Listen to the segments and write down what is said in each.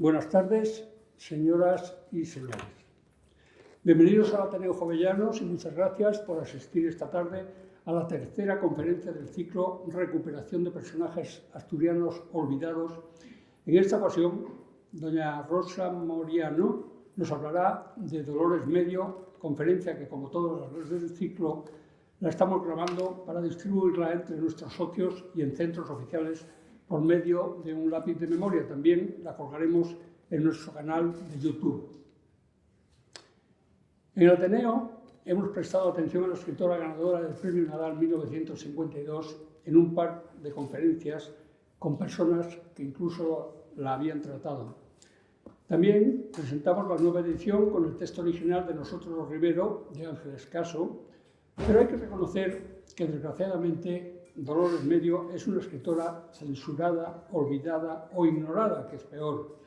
Buenas tardes, señoras y señores. Bienvenidos al Ateneo Jovellanos y muchas gracias por asistir esta tarde a la tercera conferencia del ciclo Recuperación de personajes asturianos olvidados. En esta ocasión, doña Rosa Moriano nos hablará de Dolores Medio, conferencia que, como todas las del ciclo, la estamos grabando para distribuirla entre nuestros socios y en centros oficiales por medio de un lápiz de memoria. También la colgaremos en nuestro canal de YouTube. En el Ateneo hemos prestado atención a la escritora ganadora del Premio Nadal 1952 en un par de conferencias con personas que incluso la habían tratado. También presentamos la nueva edición con el texto original de Nosotros los Rivero, de Ángeles Caso, pero hay que reconocer que, desgraciadamente, Dolores Medio es una escritora censurada, olvidada o ignorada, que es peor.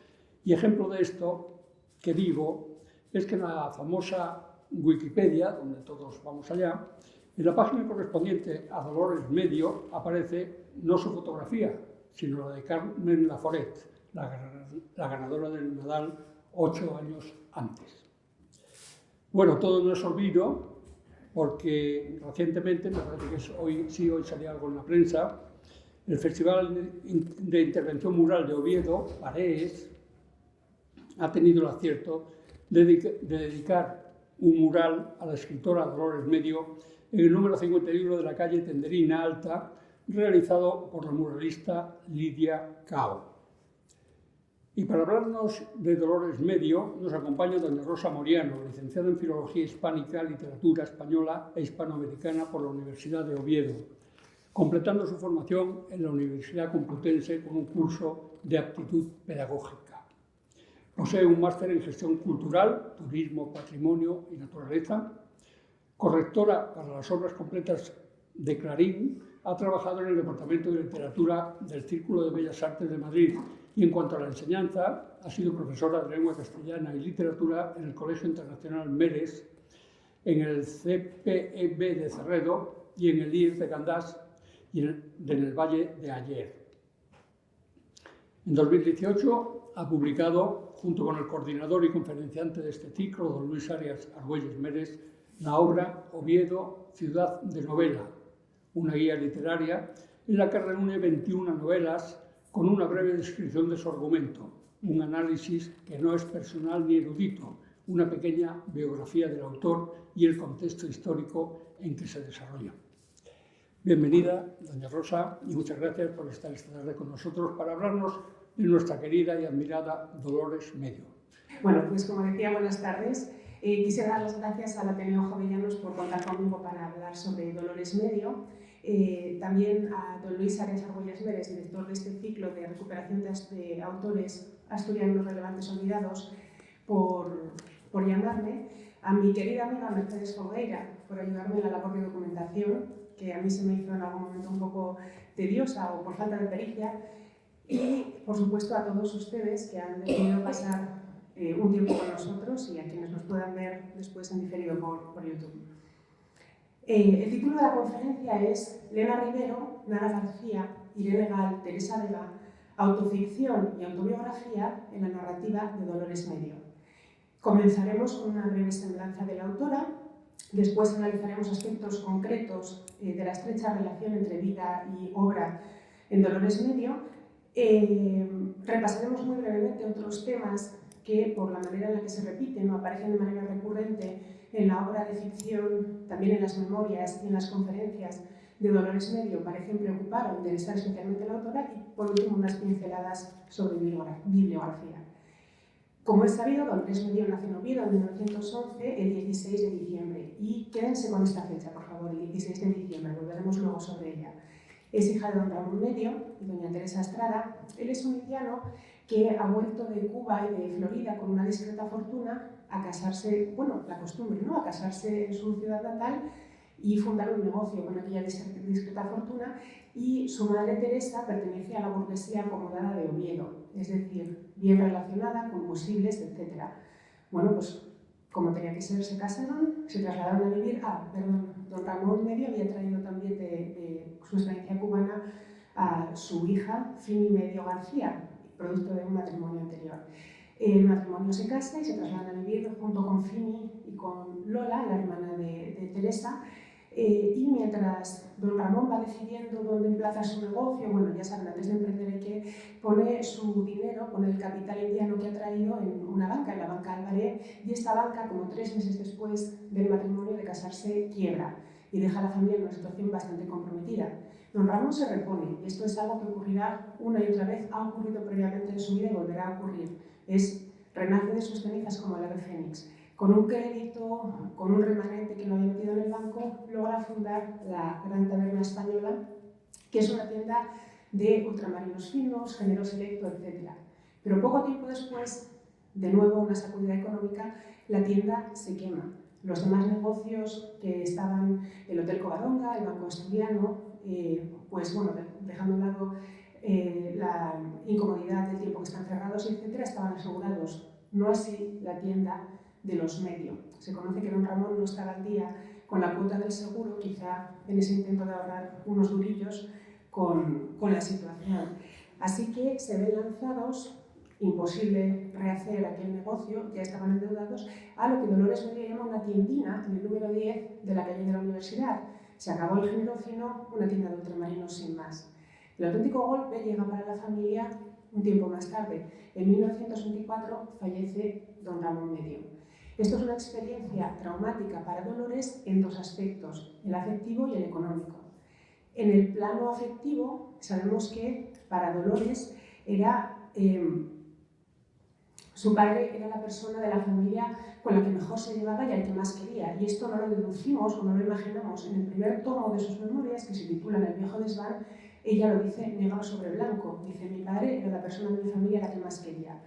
Y ejemplo de esto que digo es que en la famosa Wikipedia, donde todos vamos allá, en la página correspondiente a Dolores Medio aparece no su fotografía, sino la de Carmen Laforet, la ganadora del Nadal 8 años antes. Bueno, todo no es olvido, porque recientemente, me parece que hoy salía algo en la prensa, el Festival de Intervención Mural de Oviedo, Parees, ha tenido el acierto de dedicar un mural a la escritora Dolores Medio en el número 51 de la calle Tenderina Alta, realizado por la muralista Lidia Cao. Y para hablarnos de Dolores Medio nos acompaña doña Rosa Moriano, licenciada en Filología Hispánica, Literatura Española e Hispanoamericana por la Universidad de Oviedo, completando su formación en la Universidad Complutense con un curso de aptitud pedagógica. Posee un máster en Gestión Cultural, Turismo, Patrimonio y Naturaleza. Correctora para las obras completas de Clarín, ha trabajado en el Departamento de Literatura del Círculo de Bellas Artes de Madrid y, en cuanto a la enseñanza, ha sido profesora de Lengua Castellana y Literatura en el Colegio Internacional Meres, en el CPEB de Cerredo y en el IES de Candás y en el Valle de Ayer. En 2018 ha publicado, junto con el coordinador y conferenciante de este ciclo, don Luis Arias Argüelles Meres, la obra Oviedo, ciudad de novela, una guía literaria en la que reúne 21 novelas con una breve descripción de su argumento, un análisis que no es personal ni erudito, una pequeña biografía del autor y el contexto histórico en que se desarrolla. Bienvenida, doña Rosa, y muchas gracias por estar esta tarde con nosotros para hablarnos de nuestra querida y admirada Dolores Medio. Bueno, pues como decía, buenas tardes. Quisiera dar las gracias al Ateneo Jovellanos por contar conmigo para hablar sobre Dolores Medio. También a don Luis Arias Argüelles Meres, director de este ciclo de recuperación de autores asturianos relevantes olvidados, por llamarme. A mi querida amiga Mercedes Folgueira, por ayudarme en la labor de documentación, que a mí se me hizo en algún momento un poco tediosa o por falta de pericia. Y, por supuesto, a todos ustedes que han decidido pasar un tiempo con nosotros y a quienes nos puedan ver después en diferido por YouTube. El título de la conferencia es Lena Rivero, Nara García, Irene Gal, Teresa Vega, autoficción y autobiografía en la narrativa de Dolores Medio. Comenzaremos con una breve semblanza de la autora, después analizaremos aspectos concretos de la estrecha relación entre vida y obra en Dolores Medio. Repasaremos muy brevemente otros temas que, por la manera en la que se repiten o aparecen de manera recurrente en la obra de ficción, también en las memorias y en las conferencias de Dolores Medio, parecen preocupar o interesar especialmente a la autora, y por último unas pinceladas sobre bibliografía. Como es sabido, Dolores Medio nació en Oviedo en 1911, el 16 de diciembre, y quédense con esta fecha, por favor, el 16 de diciembre, volveremos luego sobre ella. Es hija de don Ramón Medio y doña Teresa Estrada. Él es un indiano que ha vuelto de Cuba y de Florida con una discreta fortuna a casarse, bueno, la costumbre, ¿no?, a casarse en su ciudad natal y fundar un negocio con aquella discreta fortuna, y su madre Teresa pertenece a la burguesía acomodada de Oviedo, es decir, bien relacionada, con posibles, etc. Bueno, pues como tenía que ser, se casaron, se trasladaron a vivir don Ramón Medio había traído también de su experiencia cubana a su hija, Fini Medio García, producto de un matrimonio anterior. El matrimonio se casa y se trasladan a vivir junto con Fini y con Lola, la hermana de Teresa, y mientras don Ramón va decidiendo dónde emplaza su negocio, bueno, ya saben, antes de emprender hay que pone su dinero, pone el capital indiano que ha traído en una banca, en la banca Álvarez, y esta banca, como 3 meses después del matrimonio de casarse, quiebra y deja a la familia en una situación bastante comprometida. Don Ramón se repone, y esto es algo que ocurrirá una y otra vez, ha ocurrido previamente en su vida y volverá a ocurrir. Renace de sus cenizas como el ave fénix. Con un crédito, con un remanente que no había metido en el banco, logra fundar la Gran Taberna Española, que es una tienda de ultramarinos finos, género selecto, etc. Pero poco tiempo después, de nuevo una sacudida económica, la tienda se quema. Los demás negocios que estaban, el Hotel Covadonga, el Banco Asturiano, pues bueno, dejando a un lado la incomodidad del tiempo que están cerrados, etc., estaban asegurados. No así la tienda de los Medio. Se conoce que don Ramón no estaba al día con la cuota del seguro, quizá en ese intento de ahorrar unos durillos con la situación. Así que se ven lanzados, imposible rehacer aquel negocio, ya estaban endeudados, a lo que Dolores Medio llama una tiendina en el número 10 de la calle de la Universidad. Se acabó el género fino, una tienda de ultramarinos sin más. El auténtico golpe llega para la familia un tiempo más tarde. En 1924 fallece don Ramón Medio. Esto es una experiencia traumática para Dolores en 2 aspectos, el afectivo y el económico. En el plano afectivo, sabemos que para Dolores su padre era la persona de la familia con la que mejor se llevaba y al que más quería. Y esto no lo deducimos o no lo imaginamos. En el primer tomo de sus memorias, que se titulan El viejo desván, ella lo dice negro sobre blanco. Dice, mi padre era la persona de mi familia a la que más quería.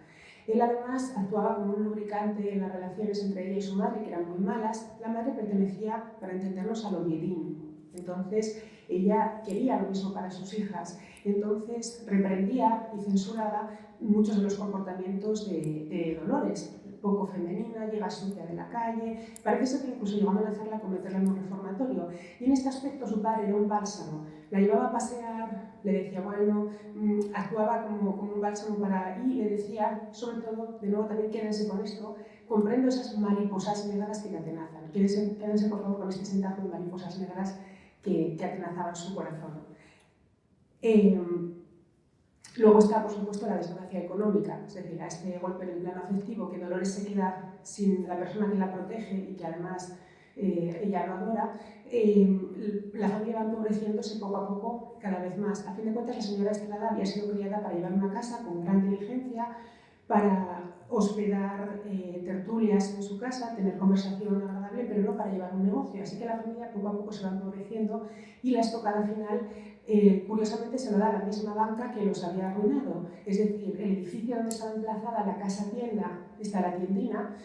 Él además actuaba como un lubricante en las relaciones entre ella y su madre, que eran muy malas. La madre pertenecía, para entendernos, al Oviedín. Entonces, ella quería lo mismo para sus hijas. Entonces, reprendía y censuraba muchos de los comportamientos de Dolores. Poco femenina, llega sucia de la calle, parece ser que incluso llegó a amenazarla con meterla en un reformatorio. Y en este aspecto su padre era un bálsamo. La llevaba a pasear, le decía, bueno, actuaba como un bálsamo y le decía, sobre todo, de nuevo también quédense con esto, comprendo esas mariposas negras que le atenazan. Quédense por favor con este sentajo de mariposas negras que atenazaban su corazón. Luego está, por supuesto, la desgracia económica, es decir, a este golpe en el plano afectivo, que Dolores se queda sin la persona que la protege y que además ella lo adora, la familia va empobreciéndose poco a poco cada vez más. A fin de cuentas, la señora Estrada había sido criada para llevar una casa con gran diligencia, para hospedar tertulias en su casa, tener conversación agradable, pero no para llevar un negocio. Así que la familia poco a poco se va empobreciendo y la estocada final, curiosamente, se lo da a la misma banca que los había arruinado. Es decir, el edificio donde estaba emplazada la casa tienda, está la tiendina,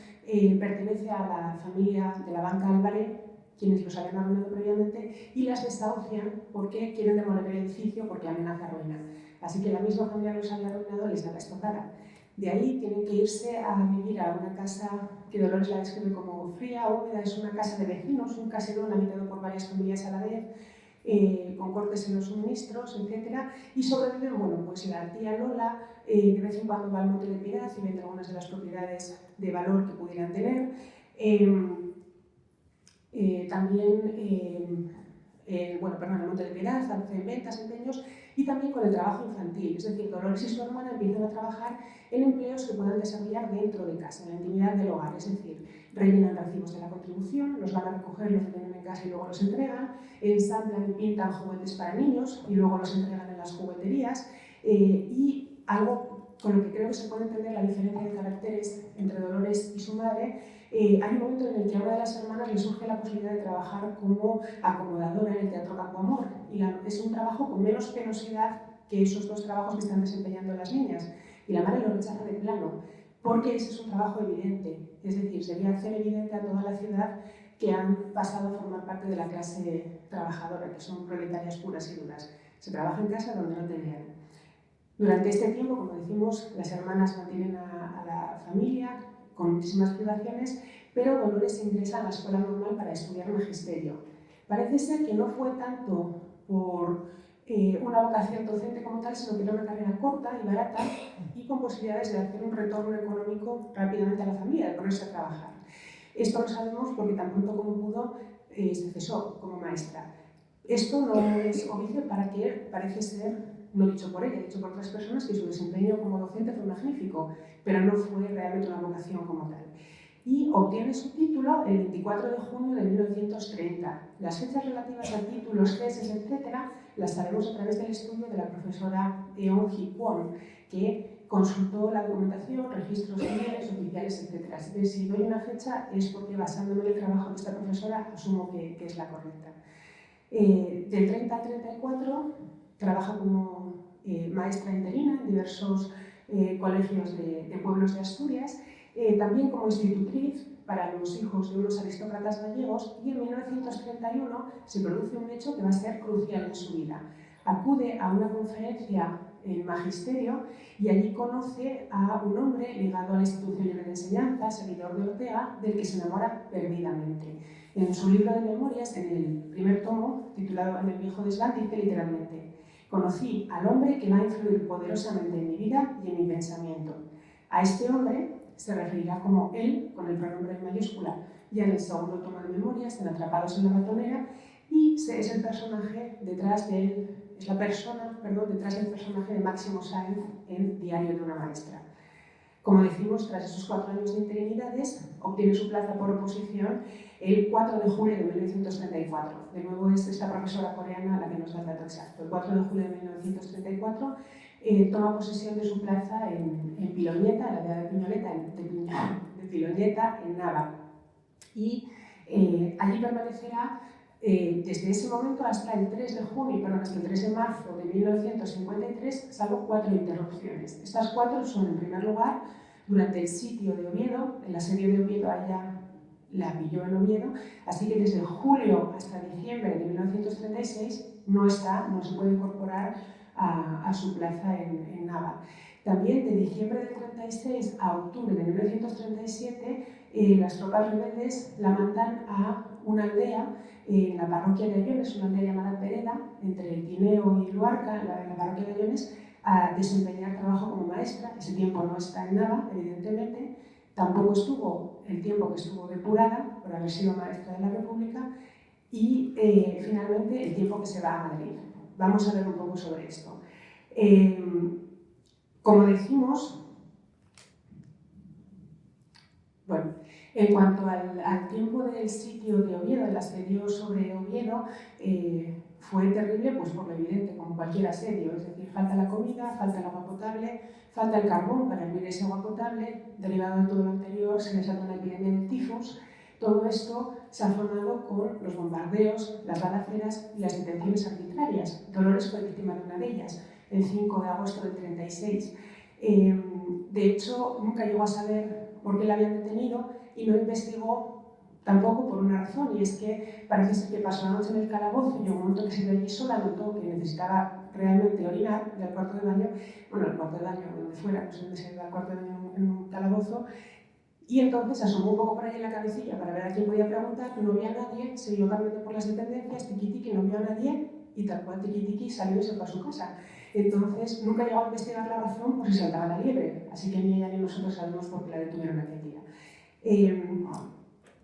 pertenece a la familia de la banca Álvarez, quienes los habían arruinado previamente, y las desahucian porque quieren demoler el edificio porque amenaza ruina. Así que la misma familia que los había arruinado les da la estocada. De ahí tienen que irse a vivir a una casa que Dolores la describe como fría, húmeda, es una casa de vecinos, un caserón habitado por varias familias a la vez, con cortes en los suministros, etc. Y sobreviven, bueno, pues la tía Lola de vez en cuando va al Monte de Piedad y vende algunas de las propiedades de valor que pudieran tener. El Monte de Piedad hace ventas, empeños y también con el trabajo infantil, es decir, Dolores y su hermana empiezan a trabajar en empleos que puedan desarrollar dentro de casa, en la intimidad del hogar, es decir, rellenan recibos de la contribución, los van a recoger, los tienen en casa y luego los entregan, ensamblan y pintan juguetes para niños y luego los entregan en las jugueterías y algo con lo que creo que se puede entender la diferencia de caracteres entre Dolores y su madre. Hay un momento en el que a una de las hermanas le surge la posibilidad de trabajar como acomodadora en el Teatro Campo Amor y es un trabajo con menos penosidad que esos 2 trabajos que están desempeñando las niñas y la madre lo rechaza de plano porque ese es un trabajo evidente, es decir, sería hacer evidente a toda la ciudad que han pasado a formar parte de la clase trabajadora, que son proletarias puras y duras. Se trabaja en casa donde no te vean. Durante este tiempo, como decimos, las hermanas mantienen a la familia con muchísimas privaciones, pero Dolores ingresa a la escuela normal para estudiar magisterio. Parece ser que no fue tanto por una vocación docente como tal, sino que era una carrera corta y barata y con posibilidades de hacer un retorno económico rápidamente a la familia, de ponerse a trabajar. Esto lo sabemos porque tan pronto como pudo se cesó como maestra. Esto no es obvio para que parece ser, no dicho por ella, dicho por otras personas, que su desempeño como docente fue magnífico, pero no fue realmente una vocación como tal. Y obtiene su título el 24 de junio de 1930. Las fechas relativas a títulos, tesis, etc., las sabemos a través del estudio de la profesora Eun-Hee Kwon, que consultó la documentación, registros civiles, oficiales, etc. Así que si doy una fecha es porque, basándome en el trabajo de esta profesora, asumo que es la correcta. Del 30 al 34 trabaja como maestra interina en diversos colegios de pueblos de Asturias, también como institutriz para los hijos de unos aristócratas gallegos, y en 1931 se produce un hecho que va a ser crucial en su vida. Acude a una conferencia en magisterio y allí conoce a un hombre ligado a la institución libre de enseñanza, seguidor de Ortega, del que se enamora perdidamente. En su libro de memorias, en el primer tomo, titulado En el viejo desván, dice literalmente: conocí al hombre que va a influir poderosamente en mi vida y en mi pensamiento. A este hombre se referirá como él, con el pronombre en mayúscula, ya en el segundo tomo de memorias, en Atrapados en la ratonera, y es el personaje detrás es la persona, detrás del personaje de Máximo Sáenz en Diario de una maestra. Como decimos, tras esos 4 años de interinidades, obtiene su plaza por oposición el 4 de julio de 1934. De nuevo es esta profesora coreana la que nos da el dato exacto. El 4 de julio de 1934 toma posesión de su plaza en Piloñeta, en la aldea de Piloñeta, en Nava. Y allí permanecerá desde ese momento hasta el 3 de junio, hasta el 3 de marzo de 1953, salvo 4 interrupciones. Estas 4 son, en primer lugar, durante el sitio de Oviedo. El asedio de Oviedo ella la pilló en Oviedo, así que desde julio hasta diciembre de 1936 no se puede incorporar a su plaza en Nava. También de diciembre del 36 a octubre de 1937 las tropas rebeldes la mandan a una aldea en la parroquia de Ayones, una aldea llamada Pereda, entre el Tineo y Luarca, en la parroquia de Ayones, a desempeñar trabajo como maestra. Ese tiempo no está en Nava, evidentemente. Tampoco estuvo el tiempo que estuvo depurada por haber sido maestra de la República, y finalmente el tiempo que se va a Madrid. Vamos a ver un poco sobre esto. Como decimos, bueno, en cuanto al tiempo del sitio de Oviedo, el asedio sobre Oviedo, fue terrible pues por lo evidente, como cualquier asedio, es decir, falta la comida, falta el agua potable, falta el carbón para hervir ese agua potable, derivado de todo lo anterior se desata una epidemia de tifus. Todo esto se ha formado con los bombardeos, las balaceras y las detenciones arbitrarias. Dolores fue víctima de una de ellas, el 5 de agosto del 36. De hecho, nunca llegó a saber por qué la habían detenido y no investigó tampoco por una razón, y es que parece ser que pasó la noche en el calabozo y en un momento que se vio allí sola notó que necesitaba realmente orinar del cuarto de baño, bueno, el cuarto de baño donde fuera, pues donde se iba al cuarto de baño en un calabozo, y entonces asomó un poco por ahí en la cabecilla para ver a quién podía preguntar, no vio a nadie, se iba caminando por las dependencias, tiqui-tiqui, no vio a nadie, y tal cual tiqui-tiqui salió y se fue a su casa. Entonces nunca llegó a investigar la razón por si saltaba la liebre, así que ni ella ni nosotros sabemos por qué la detuvieron aquel día.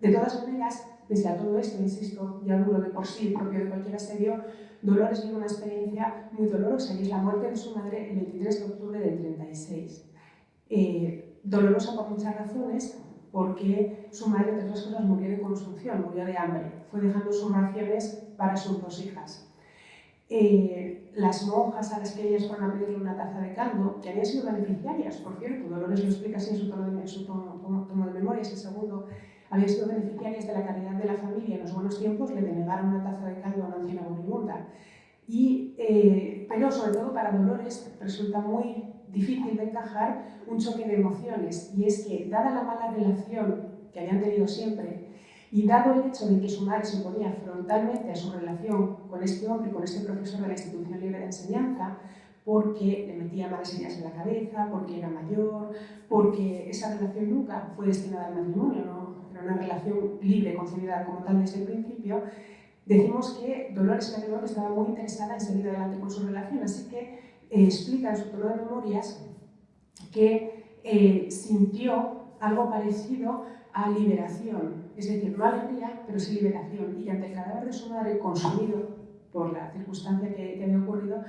De todas maneras, pese a todo esto, insisto, ya duro de por sí, propio de cualquier asedio, Dolores vive una experiencia muy dolorosa, y es la muerte de su madre el 23 de octubre del 36. Dolorosa por muchas razones, porque su madre, entre otras cosas, murió de consumpción, murió de hambre, fue dejando sus raciones para sus 2 hijas. Las monjas a las que ellas fueron a pedirle una taza de caldo, que habían sido beneficiarias, por cierto, Dolores lo explica así en su tomo de memorias, el segundo, habían sido beneficiarias de la caridad de la familia en los buenos tiempos, le denegaron una taza de caldo a una anciana moribunda. Pero sobre todo para Dolores resulta muy difícil de encajar un choque de emociones, y es que, dada la mala relación que habían tenido siempre, y dado el hecho de que su madre se oponía frontalmente a su relación con este hombre, con este profesor de la institución libre de enseñanza, porque le metía malas ideas en la cabeza, porque era mayor, porque esa relación nunca fue destinada al matrimonio, ¿no? Era una relación libre, concebida como tal desde el principio. decimos que Dolores en aquel momento estaba muy interesada en seguir adelante con su relación, así que explica en su tono de memorias que sintió algo parecido a liberación, es decir, no alegría, pero sí liberación, y que ante el cadáver de su madre consumido por la circunstancia que había ocurrido,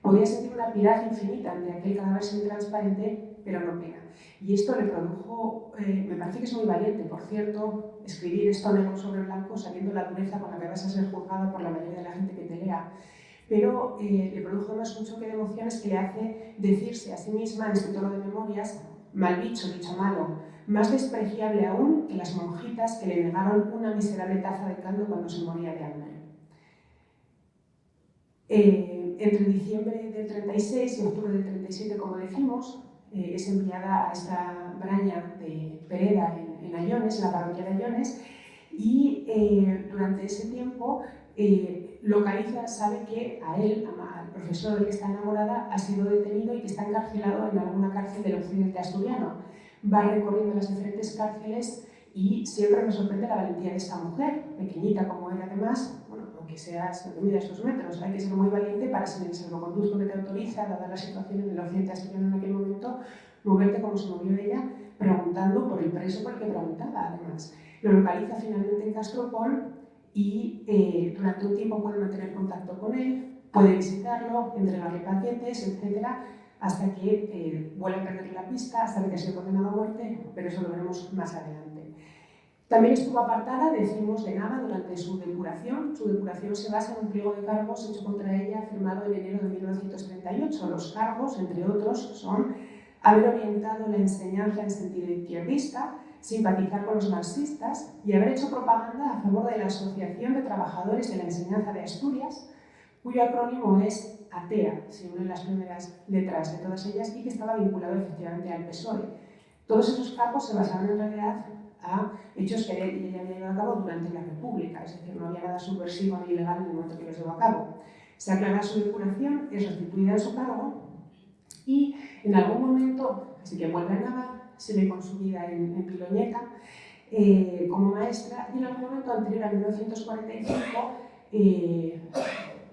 podía sentir una piedad infinita ante aquel cadáver semitransparente, pero no pena. Y esto le produjo, me parece que es muy valiente, por cierto, escribir esto negro sobre blanco sabiendo la dureza con la que vas a ser juzgada por la mayoría de la gente que te lea. Pero le produjo además un choque de emociones que le hace decirse a sí misma en este tono de memorias: mal bicho, bicho malo, más despreciable aún que las monjitas que le negaron una miserable taza de caldo cuando se moría de hambre. Entre diciembre del 36 y octubre del 37, como decimos, es enviada a esta braña de Pereda en Ayones, en la parroquia de Ayones, y durante ese tiempo localiza, sabe que a él, al profesor del que está enamorada, ha sido detenido y que está encarcelado en alguna cárcel del occidente asturiano. Va recorriendo las diferentes cárceles y siempre me sorprende la valentía de esta mujer, pequeñita como era además. Bueno, aunque seas, no midas 2 metros, hay que ser muy valiente para, sin el salvoconducto que te autoriza, dada la situación en el occidente asturiano en aquel momento, moverte como se movió ella, preguntando por el preso por el que preguntaba, además. Lo localiza finalmente en Castropol y durante un tiempo puede mantener contacto con él, puede visitarlo, entregarle paquetes, etc., hasta que vuelve a perder la pista, hasta que ha sido condenado a muerte, pero eso lo veremos más adelante. También estuvo apartada, decimos, de Nava durante su depuración. Su depuración se basa en un pliego de cargos hecho contra ella, firmado en enero de 1938. Los cargos, entre otros, son haber orientado la enseñanza en sentido izquierdista, simpatizar con los marxistas y haber hecho propaganda a favor de la Asociación de Trabajadores de la Enseñanza de Asturias, cuyo acrónimo es ATEA, se unen las primeras letras de todas ellas, y que estaba vinculado efectivamente al PSOE. Todos esos cargos se basaban en realidad a hechos que ella había llevado a cabo durante la República, es decir, no había nada subversivo ni ilegal en el momento que los llevó a cabo. Se aclara su depuración, es restituida en su cargo y en algún momento, así que vuelve a Nava, se ve consumida en Piloñeta como maestra, y en algún momento anterior a 1945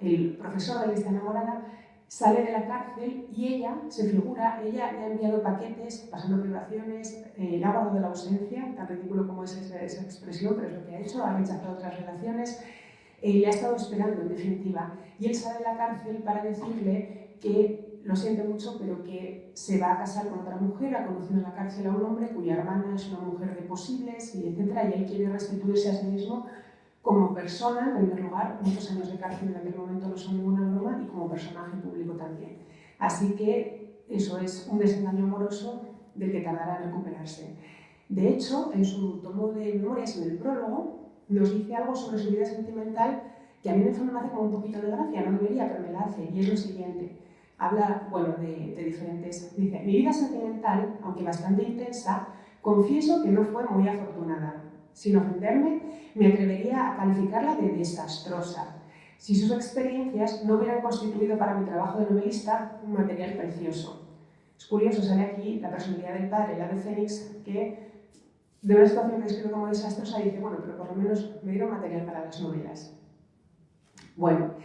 el profesor del que está enamorada sale de la cárcel y ella se figura, ella le ha enviado paquetes, pasando privaciones, le ha guardado la ausencia, tan ridículo como es esa expresión, pero es lo que ha hecho, ha rechazado otras relaciones, le ha estado esperando en definitiva, y él sale de la cárcel para decirle que lo siente mucho, pero que se va a casar con otra mujer, ha conocido en la cárcel a un hombre cuya hermana es una mujer de posibles, y etcétera, y él quiere restituirse a sí mismo como persona, en primer lugar. Muchos años de cárcel en aquel momento no son ninguna broma, y como personaje público también. Así que eso es un desengaño amoroso del que tardará en recuperarse. De hecho, en su tomo de memorias, en el prólogo, nos dice algo sobre su vida sentimental que a mí me hace como un poquito de gracia, no debería, pero me la hace, y es lo siguiente. Habla, bueno, de diferentes... Dice: mi vida sentimental, aunque bastante intensa, confieso que no fue muy afortunada. Sin ofenderme, me atrevería a calificarla de desastrosa, si sus experiencias no hubieran constituido para mi trabajo de novelista un material precioso. Es curioso, sale aquí la personalidad del padre, el ave fénix, que de una situación que describe como desastrosa dice: bueno, pero por lo menos me dieron material para las novelas. Bueno,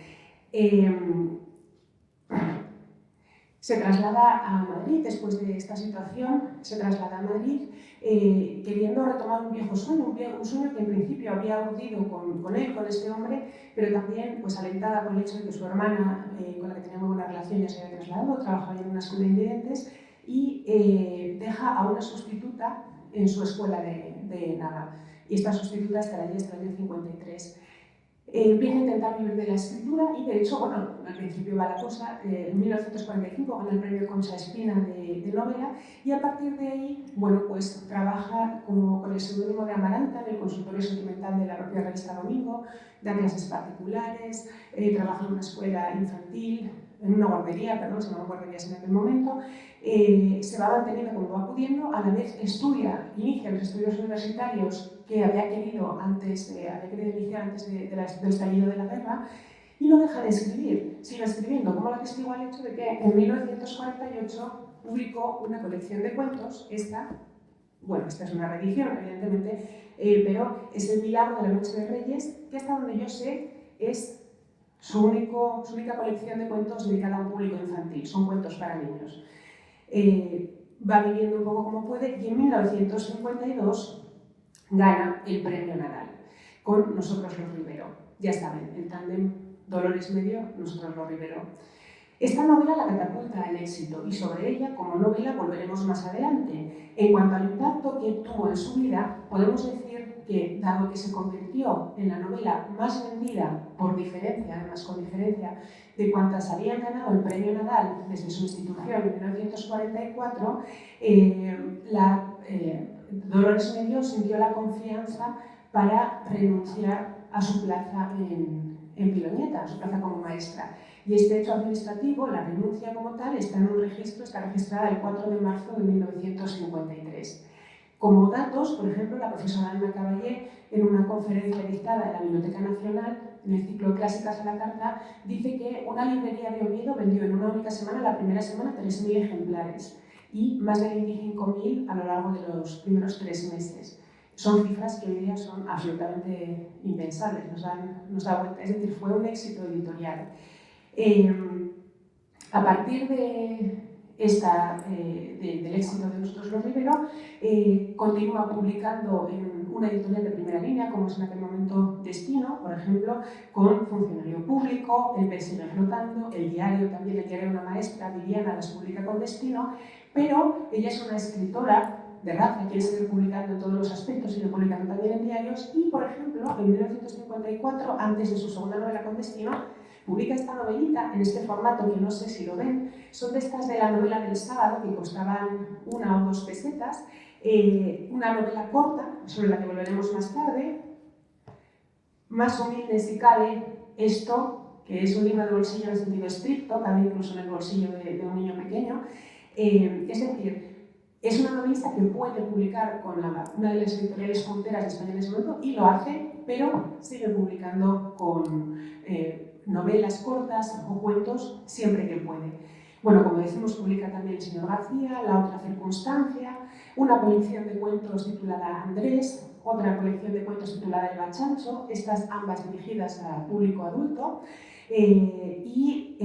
se traslada a Madrid después de esta situación, se traslada a Madrid queriendo retomar un viejo sueño, un sueño que en principio había urdido con él, con este hombre, pero también pues, alentada por el hecho de que su hermana, con la que tenía muy buena relación, ya se había trasladado, trabajaba en una escuela de invidentes, y deja a una sustituta en su escuela de Nava. Y esta sustituta estará allí hasta el año 53. Empieza a intentar vivir de la escritura y, de hecho, bueno, al principio va la cosa, en 1945 gana el premio Concha Espina de novela, y a partir de ahí, bueno, pues trabaja con el seudónimo de Amaranta en el consultorio sentimental de la propia revista Domingo, da clases particulares, trabaja en una escuela infantil, en una guardería, perdón, se llamaban guarderías en aquel momento, se va manteniendo como va pudiendo, a la vez inicia los estudios universitarios que había querido iniciar antes del estallido de la guerra, y no deja de escribir, sigue escribiendo, como la testigo al hecho de que en 1948 publicó una colección de cuentos, esta es una reedición, evidentemente, pero es El milagro de la noche de Reyes, que hasta donde yo sé es su única colección de cuentos dedicada a un público infantil, son cuentos para niños. Va viviendo un poco como puede y en 1952 gana el premio Nadal con Nosotros los Rivero. Ya saben, el tándem Dolores Medio, Nosotros los Rivero. Esta novela la catapulta al éxito y sobre ella, como novela, volveremos más adelante. En cuanto al impacto que tuvo en su vida, podemos decir que, dado que se convirtió en la novela más vendida, por diferencia, además con diferencia, de cuantas habían ganado el premio Nadal desde su institución en 1944, Dolores Medio sintió la confianza para renunciar a su plaza en Piloñeta, a su plaza como maestra. Y este hecho administrativo, la renuncia como tal, está en un registro, está registrada el 4 de marzo de 1953. Como datos, por ejemplo, la profesora Ana Caballé, en una conferencia dictada en la Biblioteca Nacional, en el ciclo Clásicas a la Carta, dice que una librería de Oviedo vendió en una única semana, la primera semana, 3.000 ejemplares y más de 25.000 a lo largo de los primeros 3 meses. Son cifras que hoy día son absolutamente impensables, nos da vuelta. Es decir, fue un éxito editorial. A partir del éxito de Nosotros los Rivero, continúa publicando en una editorial de primera línea, como es en aquel momento Destino, por ejemplo, con Funcionario Público, El Pez sigue flotando, El Diario también, El Diario de una maestra, Viviana, las publica con Destino, pero ella es una escritora de raza, quiere seguir publicando en todos los aspectos, sigue publicando también en diarios y, por ejemplo, en 1954, antes de su segunda novela con Destino, publica esta novelita en este formato que no sé si lo ven, son de estas de la novela del sábado que costaban 1 o 2 pesetas, una novela corta, sobre la que volveremos más tarde, más humilde si cabe, esto, que es un libro de bolsillo en sentido estricto, cabe incluso en el bolsillo de un niño pequeño, es decir, es una novelista que puede publicar con una de las editoriales punteras de España en ese momento y lo hace, pero sigue publicando con novelas cortas o cuentos siempre que puede. Bueno, como decimos, publica también El señor García, La otra circunstancia, una colección de cuentos titulada Andrés, otra colección de cuentos titulada El Bachancho, estas ambas dirigidas al público adulto, y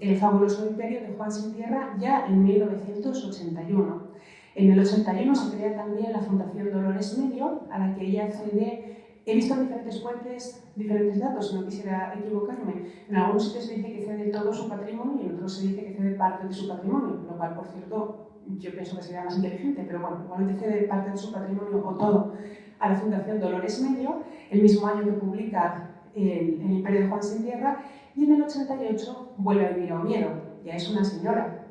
El fabuloso imperio de Juan Sin Tierra ya en 1981. En el 81 se crea también la Fundación Dolores Medio, a la que ella accede. He visto en diferentes fuentes diferentes datos, no quisiera equivocarme. En algunos sitios se dice que cede todo su patrimonio y en otros se dice que cede parte de su patrimonio, lo cual, por cierto, yo pienso que sería más inteligente, pero bueno, igualmente cede parte de su patrimonio o todo a la Fundación Dolores Medio, el mismo año que publica el Imperio de Juan Sin Tierra, y en el 88 vuelve a vivir a Oviedo, ya es una señora.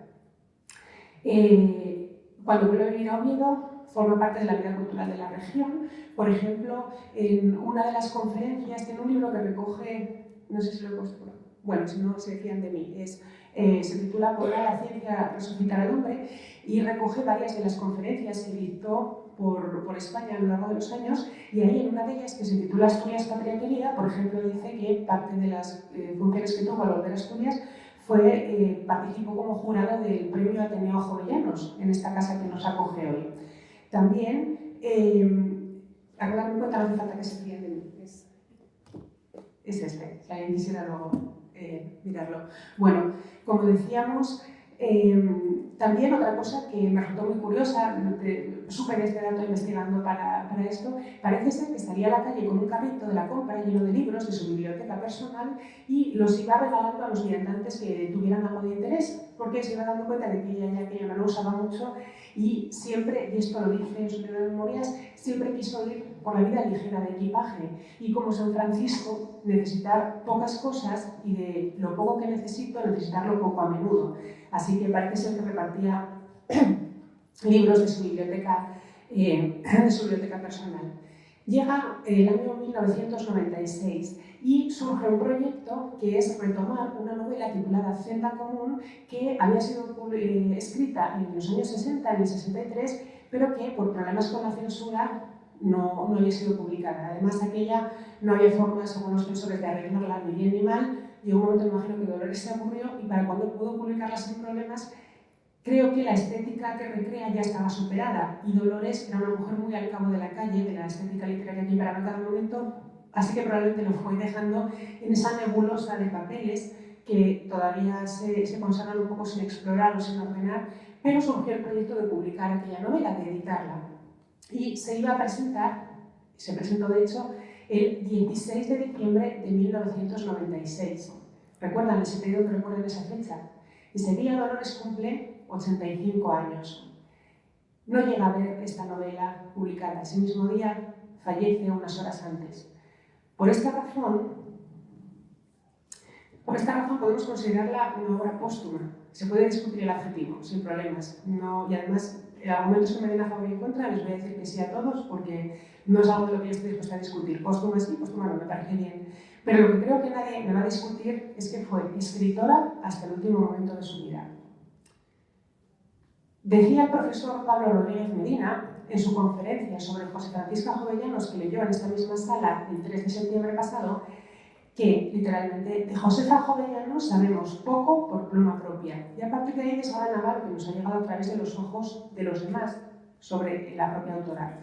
Cuando vuelve a vivir a Oviedo, forma parte de la vida cultural de la región. Por ejemplo, en una de las conferencias, tiene un libro que recoge, no sé si lo he puesto por aquí, bueno, si no se fían de mí, se titula ¿Podrá la ciencia resucitar al hombre? Y recoge varias de las conferencias que dictó por España a lo largo de los años, y ahí en una de ellas, que se titula Asturias Patria Querida, por ejemplo, dice que parte de las funciones que tuvo al volver a Asturias participó como jurado del premio Ateneo Jovellanos, en esta casa que nos acoge hoy. También, ahora darme cuenta, no hace falta que se fíen de mí, es este, si alguien quisiera luego mirarlo. Bueno, como decíamos, también otra cosa que me resultó muy curiosa, supe de este dato investigando para esto, parece ser que salía a la calle con un carrito de la compra lleno de libros de su biblioteca personal y los iba regalando a los viandantes que tuvieran algo de interés, porque se iba dando cuenta de que ella ya aquello no lo usaba mucho y siempre, y esto lo dice en sus primeras memorias, siempre quiso ir por la vida ligera de equipaje y como San Francisco, necesitar pocas cosas y de lo poco que necesito, necesitarlo poco a menudo. Así que parece ser que repartía libros de su biblioteca personal. Llega el año 1996 y surge un proyecto que es retomar una novela titulada Senda Común que había sido escrita en los años 60, en el 63, pero que por problemas con la censura no había sido publicada. Además, aquella no había forma, según los censores, de arreglarla ni bien ni mal. Llegó un momento, me imagino, que Dolores se aburrió y para cuando pudo publicarla sin problemas, creo que la estética que recrea ya estaba superada y Dolores era una mujer muy al cabo de la calle, de la estética literaria que imperaba en cada momento, así que probablemente lo fue dejando en esa nebulosa de papeles que todavía se conservan un poco sin explorar o sin ordenar, pero surgió el proyecto de publicar aquella novela, de editarla. Y se iba a presentar, se presentó de hecho, el 16 de diciembre de 1996. ¿Recuerdan? Les he pedido que recuerden esa fecha. Ese día Dolores cumple 85 años. No llega a ver esta novela publicada. Ese mismo día fallece unas horas antes. Por esta razón podemos considerarla una obra póstuma. Se puede discutir el adjetivo, sin problemas. No, y además, argumentos que me den a favor y en contra, les voy a decir que sí a todos, porque no es algo de lo que yo estoy dispuesta a discutir. Póstuma sí, póstuma no, me parece bien. Pero lo que creo que nadie me va a discutir es que fue escritora hasta el último momento de su vida. Decía el profesor Pablo Rodríguez Medina, en su conferencia sobre José Francisca Jovellanos, que leyó en esta misma sala el 3 de septiembre pasado, que, literalmente, de Josefa Jovellanos sabemos poco por pluma propia. Y a partir de ahí desgranaba lo que nos ha llegado a través de los ojos de los demás sobre la propia autora.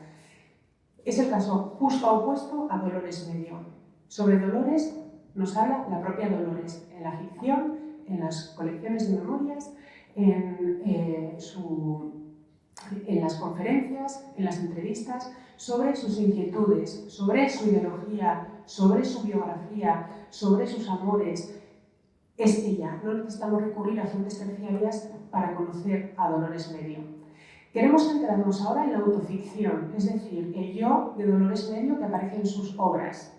Es el caso justo opuesto a Dolores Medio. Sobre Dolores nos habla la propia Dolores, en la ficción, en las colecciones de memorias, en las conferencias, en las entrevistas, sobre sus inquietudes, sobre su ideología, sobre su biografía, sobre sus amores. Es ella, no necesitamos recurrir a fuentes terciarias para conocer a Dolores Medio. Queremos centrarnos ahora en la autoficción, es decir, el yo de Dolores Medio que aparece en sus obras.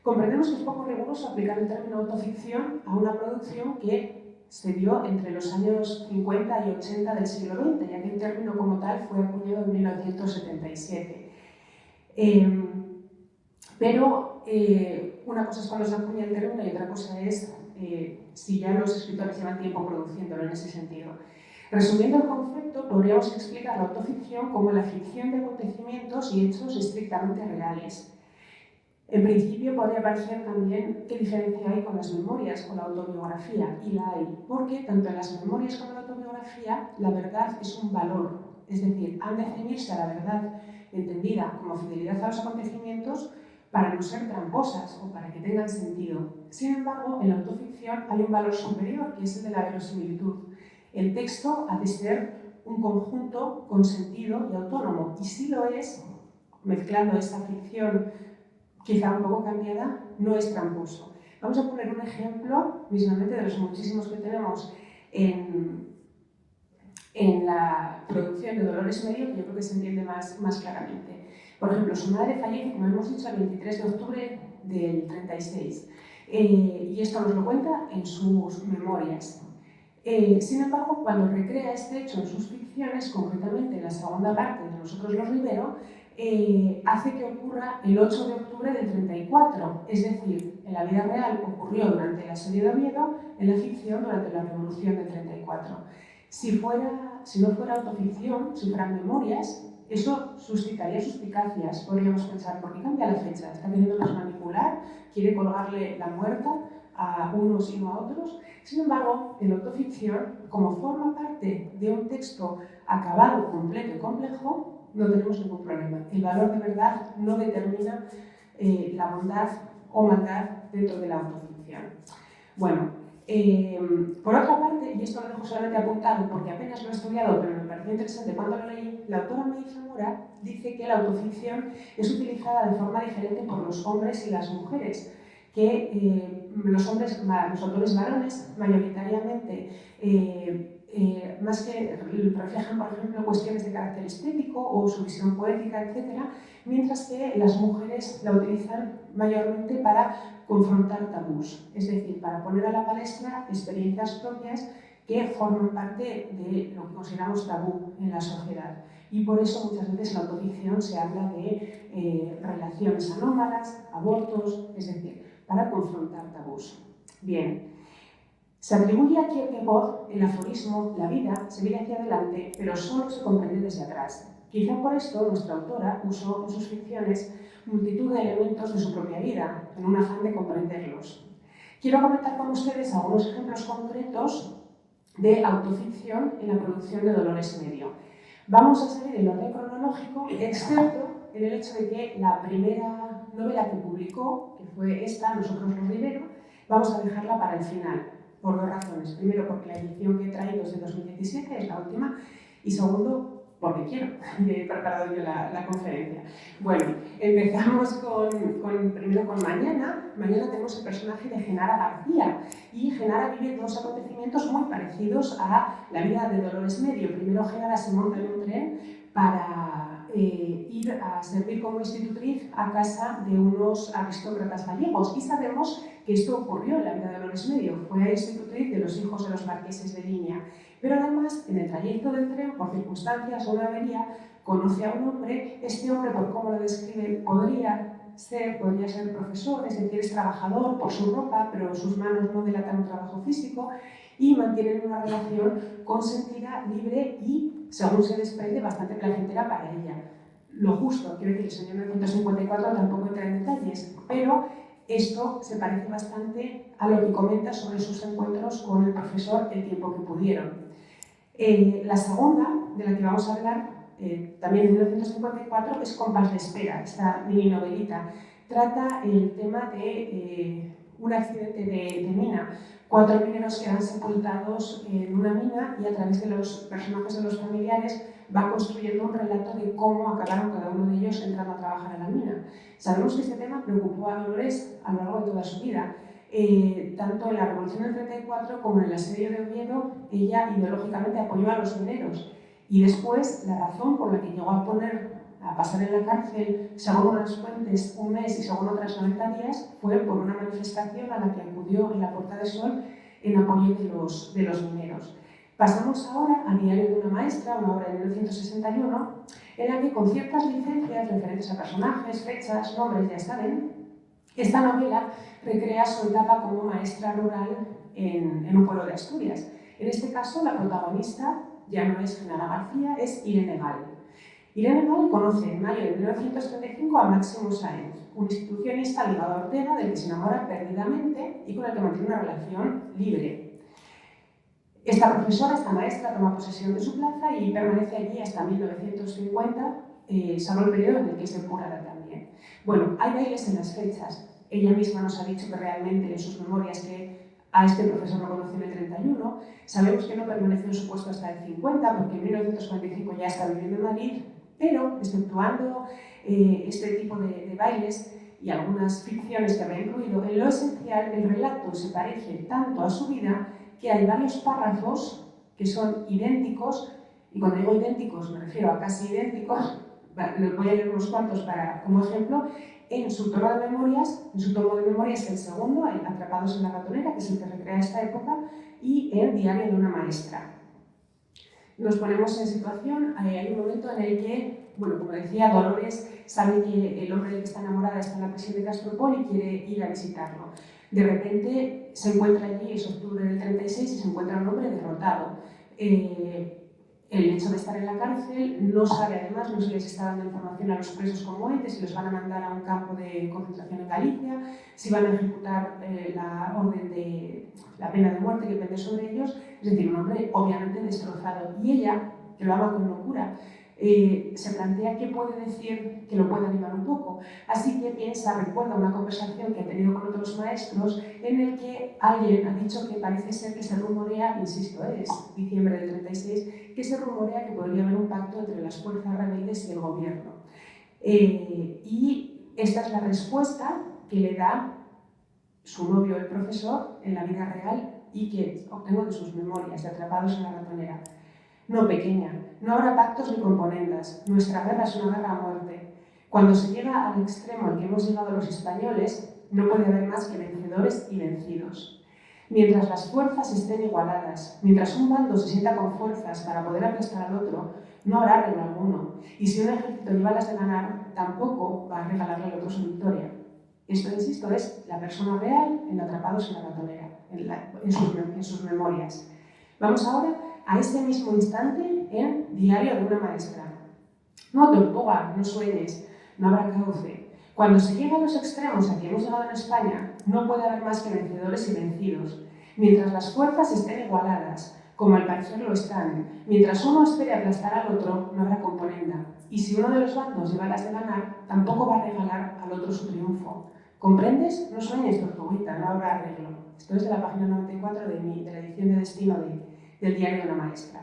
Comprendemos que es poco riguroso aplicar el término autoficción a una producción que se dio entre los años 50 y 80 del siglo XX, ya que el término como tal fue acuñado en 1977. Pero una cosa es cuando se acuña el término y otra cosa es si ya los escritores llevan tiempo produciéndolo en ese sentido. Resumiendo el concepto, podríamos explicar la autoficción como la ficción de acontecimientos y hechos estrictamente reales. En principio podría parecer también qué diferencia hay con las memorias, con la autobiografía, y la hay, porque tanto en las memorias como en la autobiografía la verdad es un valor, es decir, han de ceñirse a la verdad entendida como fidelidad a los acontecimientos para no ser tramposas o para que tengan sentido. Sin embargo, en la autoficción hay un valor superior, que es el de la verosimilitud. El texto ha de ser un conjunto con sentido y autónomo, y si lo es, mezclando esta ficción quizá un poco cambiada, no es tramposo. Vamos a poner un ejemplo, mismamente, de los muchísimos que tenemos en la producción de Dolores Medio, que yo creo que se entiende más claramente. Por ejemplo, su madre fallece, como hemos dicho, el 23 de octubre del 36. Y esto nos lo cuenta en sus memorias. Sin embargo, cuando recrea este hecho en sus ficciones, concretamente en la segunda parte de Nosotros los Rivero, hace que ocurra el 8 de octubre del 34, es decir, en la vida real ocurrió durante el asedio de Oviedo, en la ficción durante la Revolución del 34. Si no fuera autoficción, si fueran memorias, eso suscitaría suspicacias, podríamos pensar, ¿por qué cambia la fecha? ¿Está queriéndonos manipular? ¿Quiere colgarle la muerta a unos y no a otros? Sin embargo, en la autoficción, como forma parte de un texto acabado, completo y complejo, no tenemos ningún problema. El valor de verdad no determina la bondad o maldad dentro de la autoficción. Bueno, por otra parte, y esto lo dejo solamente apuntado porque apenas lo he estudiado, pero me pareció interesante cuando lo leí, la autora May Zamora dice que la autoficción es utilizada de forma diferente por los hombres y las mujeres, que los autores varones mayoritariamente más que reflejan, por ejemplo, cuestiones de carácter estético o su visión poética, etc., mientras que las mujeres la utilizan mayormente para confrontar tabús, es decir, para poner a la palestra experiencias propias que forman parte de lo que consideramos tabú en la sociedad. Y por eso muchas veces en la autoficción se habla de relaciones anómalas, abortos, es decir, para confrontar tabús. Bien. Se atribuye a Kierkegaard el aforismo «La vida se mira hacia adelante, pero solo se comprende desde atrás». Quizá por esto nuestra autora usó en sus ficciones multitud de elementos de su propia vida, en un afán de comprenderlos. Quiero comentar con ustedes algunos ejemplos concretos de autoficción en la producción de Dolores Medio. Vamos a seguir el orden cronológico, excepto en el hecho de que la primera novela que publicó, que fue esta, Nosotros los Rivero, vamos a dejarla para el final, por dos razones. Primero, porque la edición que he traído es de 2017, es la última, y segundo, porque quiero, he preparado yo la conferencia. Bueno, empezamos primero con Mañana. Mañana tenemos el personaje de Genara García, y Genara vive dos acontecimientos muy parecidos a la vida de Dolores Medio. Primero, Genara se monta en un tren para ir a servir como institutriz a casa de unos aristócratas gallegos, y sabemos que esto ocurrió en la vida de Dolores Medio. Fue institutriz de los hijos de los marqueses de Liña. Pero además, en el trayecto del tren, por circunstancias o una avería, conoce a un hombre. Este hombre, por cómo lo describe, podría ser profesor, es decir, es trabajador por su ropa, pero sus manos no delatan un trabajo físico, y mantienen una relación consentida, libre y, según se desprende, bastante placentera para ella. Lo justo, quiero decir, el señor 1954 tampoco entra en detalles, pero esto se parece bastante a lo que comenta sobre sus encuentros con el profesor el tiempo que pudieron. La segunda, de la que vamos a hablar, también en 1954, es Compás de espera, esta mini novelita. Trata el tema de un accidente de mina. 4 mineros quedan sepultados en una mina, y a través de los personajes de los familiares va construyendo un relato de cómo acabaron cada uno de ellos entrando a trabajar a la mina. Sabemos que este tema preocupó a Dolores a lo largo de toda su vida. Tanto en la Revolución del 34 como en el asedio de Oviedo, ella ideológicamente apoyó a los mineros. Y después, la razón por la que llegó a pasar en la cárcel, según unas fuentes, un mes y según otras 90 días, fue por una manifestación a la que acudió en la Puerta del Sol en apoyo de los mineros. Pasamos ahora a Diario de una maestra, una obra de 1961, en la que, con ciertas licencias referentes a personajes, fechas, nombres, ya saben, esta novela recrea su etapa como maestra rural en un pueblo de Asturias. En este caso, la protagonista ya no es Genara García, es Irene Gal. Irene Gal conoce en mayo de 1935 a Máximo Sáenz, un institucionista ligado a Ortega, del que se enamora perdidamente y con el que mantiene una relación libre. Esta profesora, esta maestra, toma posesión de su plaza y permanece allí hasta 1950, salvo el periodo en el que es depurada también. Bueno, hay bailes en las fechas. Ella misma nos ha dicho que realmente en sus memorias que a este profesor lo conoció en el 31. Sabemos que no permaneció en su puesto hasta el 50, porque en 1945 ya está viviendo en Madrid, pero exceptuando este tipo de bailes y algunas ficciones que habrá incluido, en lo esencial el relato se parece tanto a su vida que hay varios párrafos que son idénticos, y cuando digo idénticos me refiero a casi idénticos. Les voy a leer unos cuantos como ejemplo. En su tomo de memorias, el segundo, hay Atrapados en la ratonera, que es el que recrea esta época, y en Diario de una maestra. Nos ponemos en situación, hay un momento en el que, bueno, como decía, Dolores sabe que el hombre del que está enamorada está en la prisión de Castropol y quiere ir a visitarlo. De repente se encuentra allí, es octubre del 36, y se encuentra un hombre derrotado. El hecho de estar en la cárcel, no sabe además, no se les está dando información a los presos como entes, si los van a mandar a un campo de concentración en Galicia, si van a ejecutar la orden de la pena de muerte que pende sobre ellos. Es decir, un hombre obviamente destrozado. Y ella, que lo ama con locura, se plantea qué puede decir que lo pueda animar un poco. Así que recuerda una conversación que ha tenido con otros maestros en el que alguien ha dicho que parece ser que se rumorea, insisto, es diciembre del 36, que se rumorea que podría haber un pacto entre las fuerzas rebeldes y el gobierno. Y esta es la respuesta que le da su novio, el profesor, en la vida real y que obtengo de sus memorias, de Atrapados en la ratonera. No, pequeña, no habrá pactos ni componendas. Nuestra guerra es una guerra a muerte. Cuando se llega al extremo al que hemos llegado los españoles, no puede haber más que vencedores y vencidos. Mientras las fuerzas estén igualadas, mientras un bando se sienta con fuerzas para poder aplastar al otro, no habrá arreglo alguno. Y si un ejército lleva las de ganar, tampoco va a regalarle al otro su victoria. Esto, insisto, es la persona real en Atrapados en la ratonera, en sus memorias. Vamos ahora a este mismo instante en Diario de una maestra. No, tortuga, no sueñes, no habrá cauce. Cuando se llega a los extremos a que hemos llegado en España, no puede haber más que vencedores y vencidos. Mientras las fuerzas estén igualadas, como al parecer lo están, mientras uno espere aplastar al otro, no habrá componenda. Y si uno de los bandos lleva las de ganar, tampoco va a regalar al otro su triunfo. ¿Comprendes? No sueñes, tortuguita, no habrá arreglo. Esto es de la página 94 de la edición de Destino del diario de una maestra.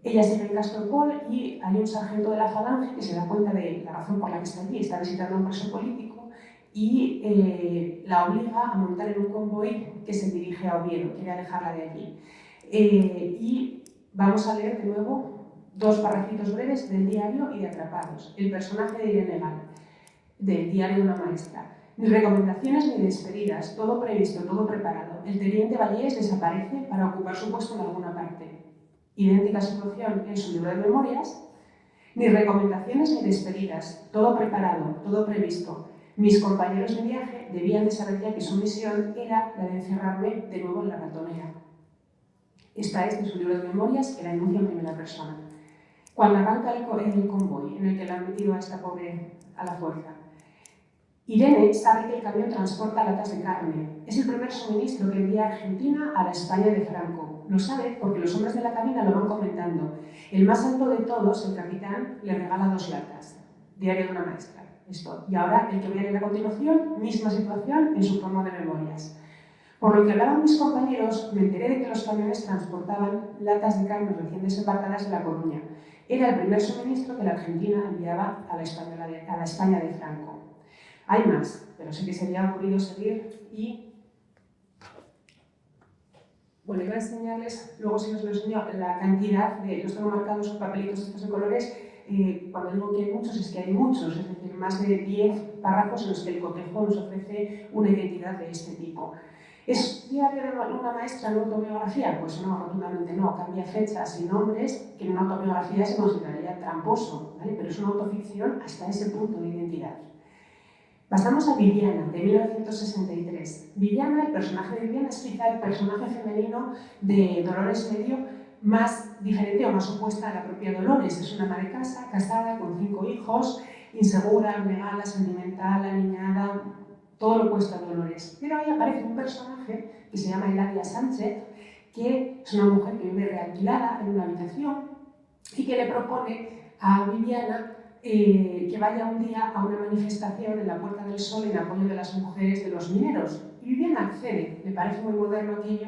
Ella se ve en Castropol y hay un sargento de la Falange que se da cuenta de la razón por la que está allí, está visitando a un preso político y la obliga a montar en un convoy que se dirige a Oviedo, quiere alejarla de allí. Y vamos a leer de nuevo dos parrafitos breves del diario y de Atrapados. El personaje de Irene Gal, del diario de una maestra. Ni recomendaciones ni despedidas, todo previsto, todo preparado. El teniente Vallés desaparece para ocupar su puesto en alguna parte. Idéntica situación en su libro de memorias. Ni recomendaciones ni despedidas, todo preparado, todo previsto. Mis compañeros de viaje debían de saber ya que su misión era la de encerrarme de nuevo en la ratonera. Esta es de su libro de memorias que la enuncia en primera persona. Cuando arranca el convoy en el que le han metido a esta pobre a la fuerza, Irene sabe que el camión transporta latas de carne. Es el primer suministro que envía Argentina a la España de Franco. Lo sabe porque los hombres de la cabina lo van comentando. El más alto de todos, el capitán, le regala 2 latas. Diario de una maestra. Esto. Y ahora, el que voy a leer a continuación, misma situación en su tomo de memorias. Por lo que hablaban mis compañeros, me enteré de que los camiones transportaban latas de carne recién desembarcadas de La Coruña. Era el primer suministro que la Argentina enviaba a la España de Franco. Hay más, pero sí que se me ha ocurrido seguir y... Bueno, iba a enseñarles, luego si os lo enseño, la cantidad de... Los tengo marcados con papelitos estos de colores. Cuando digo que hay muchos, es que hay muchos, es decir, más de 10 párrafos en los que el cotejo nos ofrece una identidad de este tipo. ¿Es diario de una maestra en autobiografía? Pues no, rotundamente no. Cambia fechas y nombres que en una autobiografía se consideraría tramposo, ¿vale? Pero es una autoficción hasta ese punto de identidad. Pasamos a Viviana, de 1963. Viviana, el personaje de Viviana, es quizá el personaje femenino de Dolores Medio más diferente o más opuesta a la propia Dolores. Es una ama de casa, casada, con 5 hijos, insegura, abnegada, sentimental, aniñada, todo lo opuesto a Dolores. Pero ahí aparece un personaje que se llama Eladia Sánchez, que es una mujer que vive realquilada en una habitación y que le propone a Viviana que vaya un día a una manifestación en la Puerta del Sol en apoyo de las mujeres de los mineros. Y Viviana accede, le parece muy moderno aquello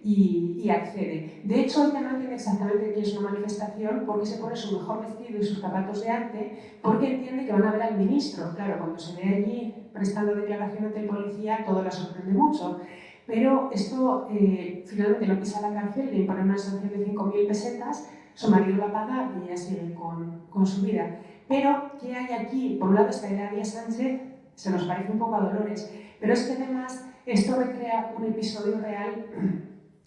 y accede. De hecho, ella no entiende exactamente qué es una manifestación porque se pone su mejor vestido y sus zapatos de arte porque entiende que van a ver al ministro. Claro, cuando se ve allí prestando declaración ante el policía, todo la sorprende mucho. Pero esto finalmente lo pisa a la cárcel, le impone una sanción de 5.000 pesetas, su marido la paga y ella sigue con su vida. Pero, ¿qué hay aquí? Por un lado está Eladia Sánchez, se nos parece un poco a Dolores, pero es que además esto recrea un episodio real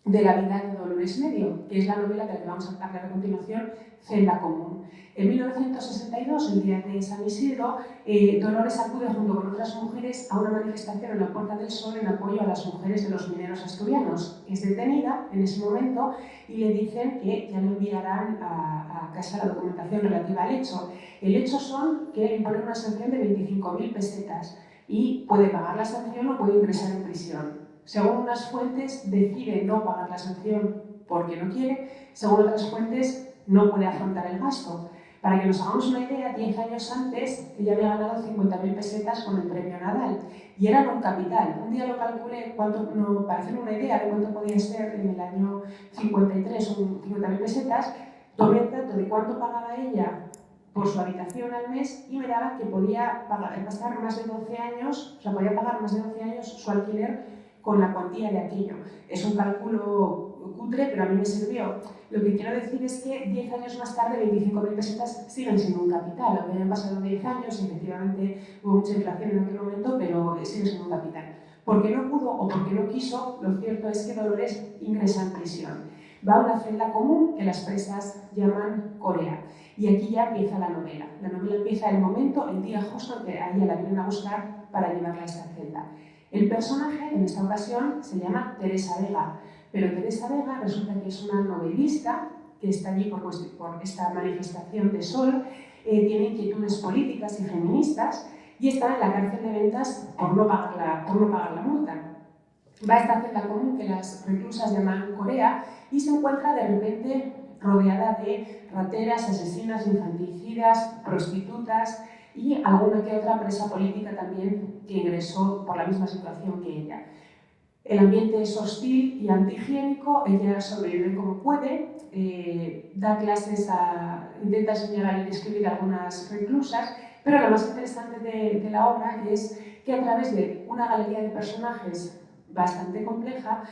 de la vida de Dolores Medio, que es la novela de la que vamos a hablar a continuación, Celda Común. En 1962, el día de San Isidro, Dolores acude junto con otras mujeres a una manifestación en la Puerta del Sol en apoyo a las mujeres de los mineros asturianos. Es detenida en ese momento y le dicen que ya le enviarán a casa la documentación relativa al hecho. El hecho son que imponen una sanción de 25.000 pesetas y puede pagar la sanción o puede ingresar en prisión. Según unas fuentes, decide no pagar la sanción porque no quiere, según otras fuentes, no puede afrontar el gasto. Para que nos hagamos una idea, 10 años antes ella había ganado 50.000 pesetas con el premio Nadal y era un capital. Un día lo calculé para hacer una idea de cuánto podía ser en el año 53, 50.000 pesetas, tomé el dato de cuánto pagaba ella por su habitación al mes y me daba que podía pasar más de 12 años, o sea, podía pagar más de 12 años su alquiler con la cuantía de aquello. Es un cálculo cutre, pero a mí me sirvió. Lo que quiero decir es que 10 años más tarde 25.000 pesetas siguen siendo un capital. Aunque hayan pasado 10 años, efectivamente hubo mucha inflación en aquel momento, pero sigue siendo un capital. Porque no pudo o porque no quiso, lo cierto es que Dolores ingresa en prisión. Va a una celda común que las presas llaman Corea. Y aquí ya empieza la novela. La novela empieza el momento, el día justo en que a ella la vienen a buscar para llevarla a esta celda. El personaje, en esta ocasión, se llama Teresa Vega, pero Teresa Vega resulta que es una novelista que está allí por esta manifestación de Sol, tiene inquietudes políticas y feministas y está en la cárcel de Ventas por no pagar la multa. Va a esta celda común que las reclusas llaman Corea y se encuentra de repente rodeada de rateras, asesinas, infanticidas, prostitutas, y alguna que otra presa política también que ingresó por la misma situación que ella. El ambiente es hostil y antihigiénico, ella sobrevive como puede, da clases, intenta enseñar y escribir a algunas reclusas, pero lo más interesante de la obra es que a través de una galería de personajes bastante compleja,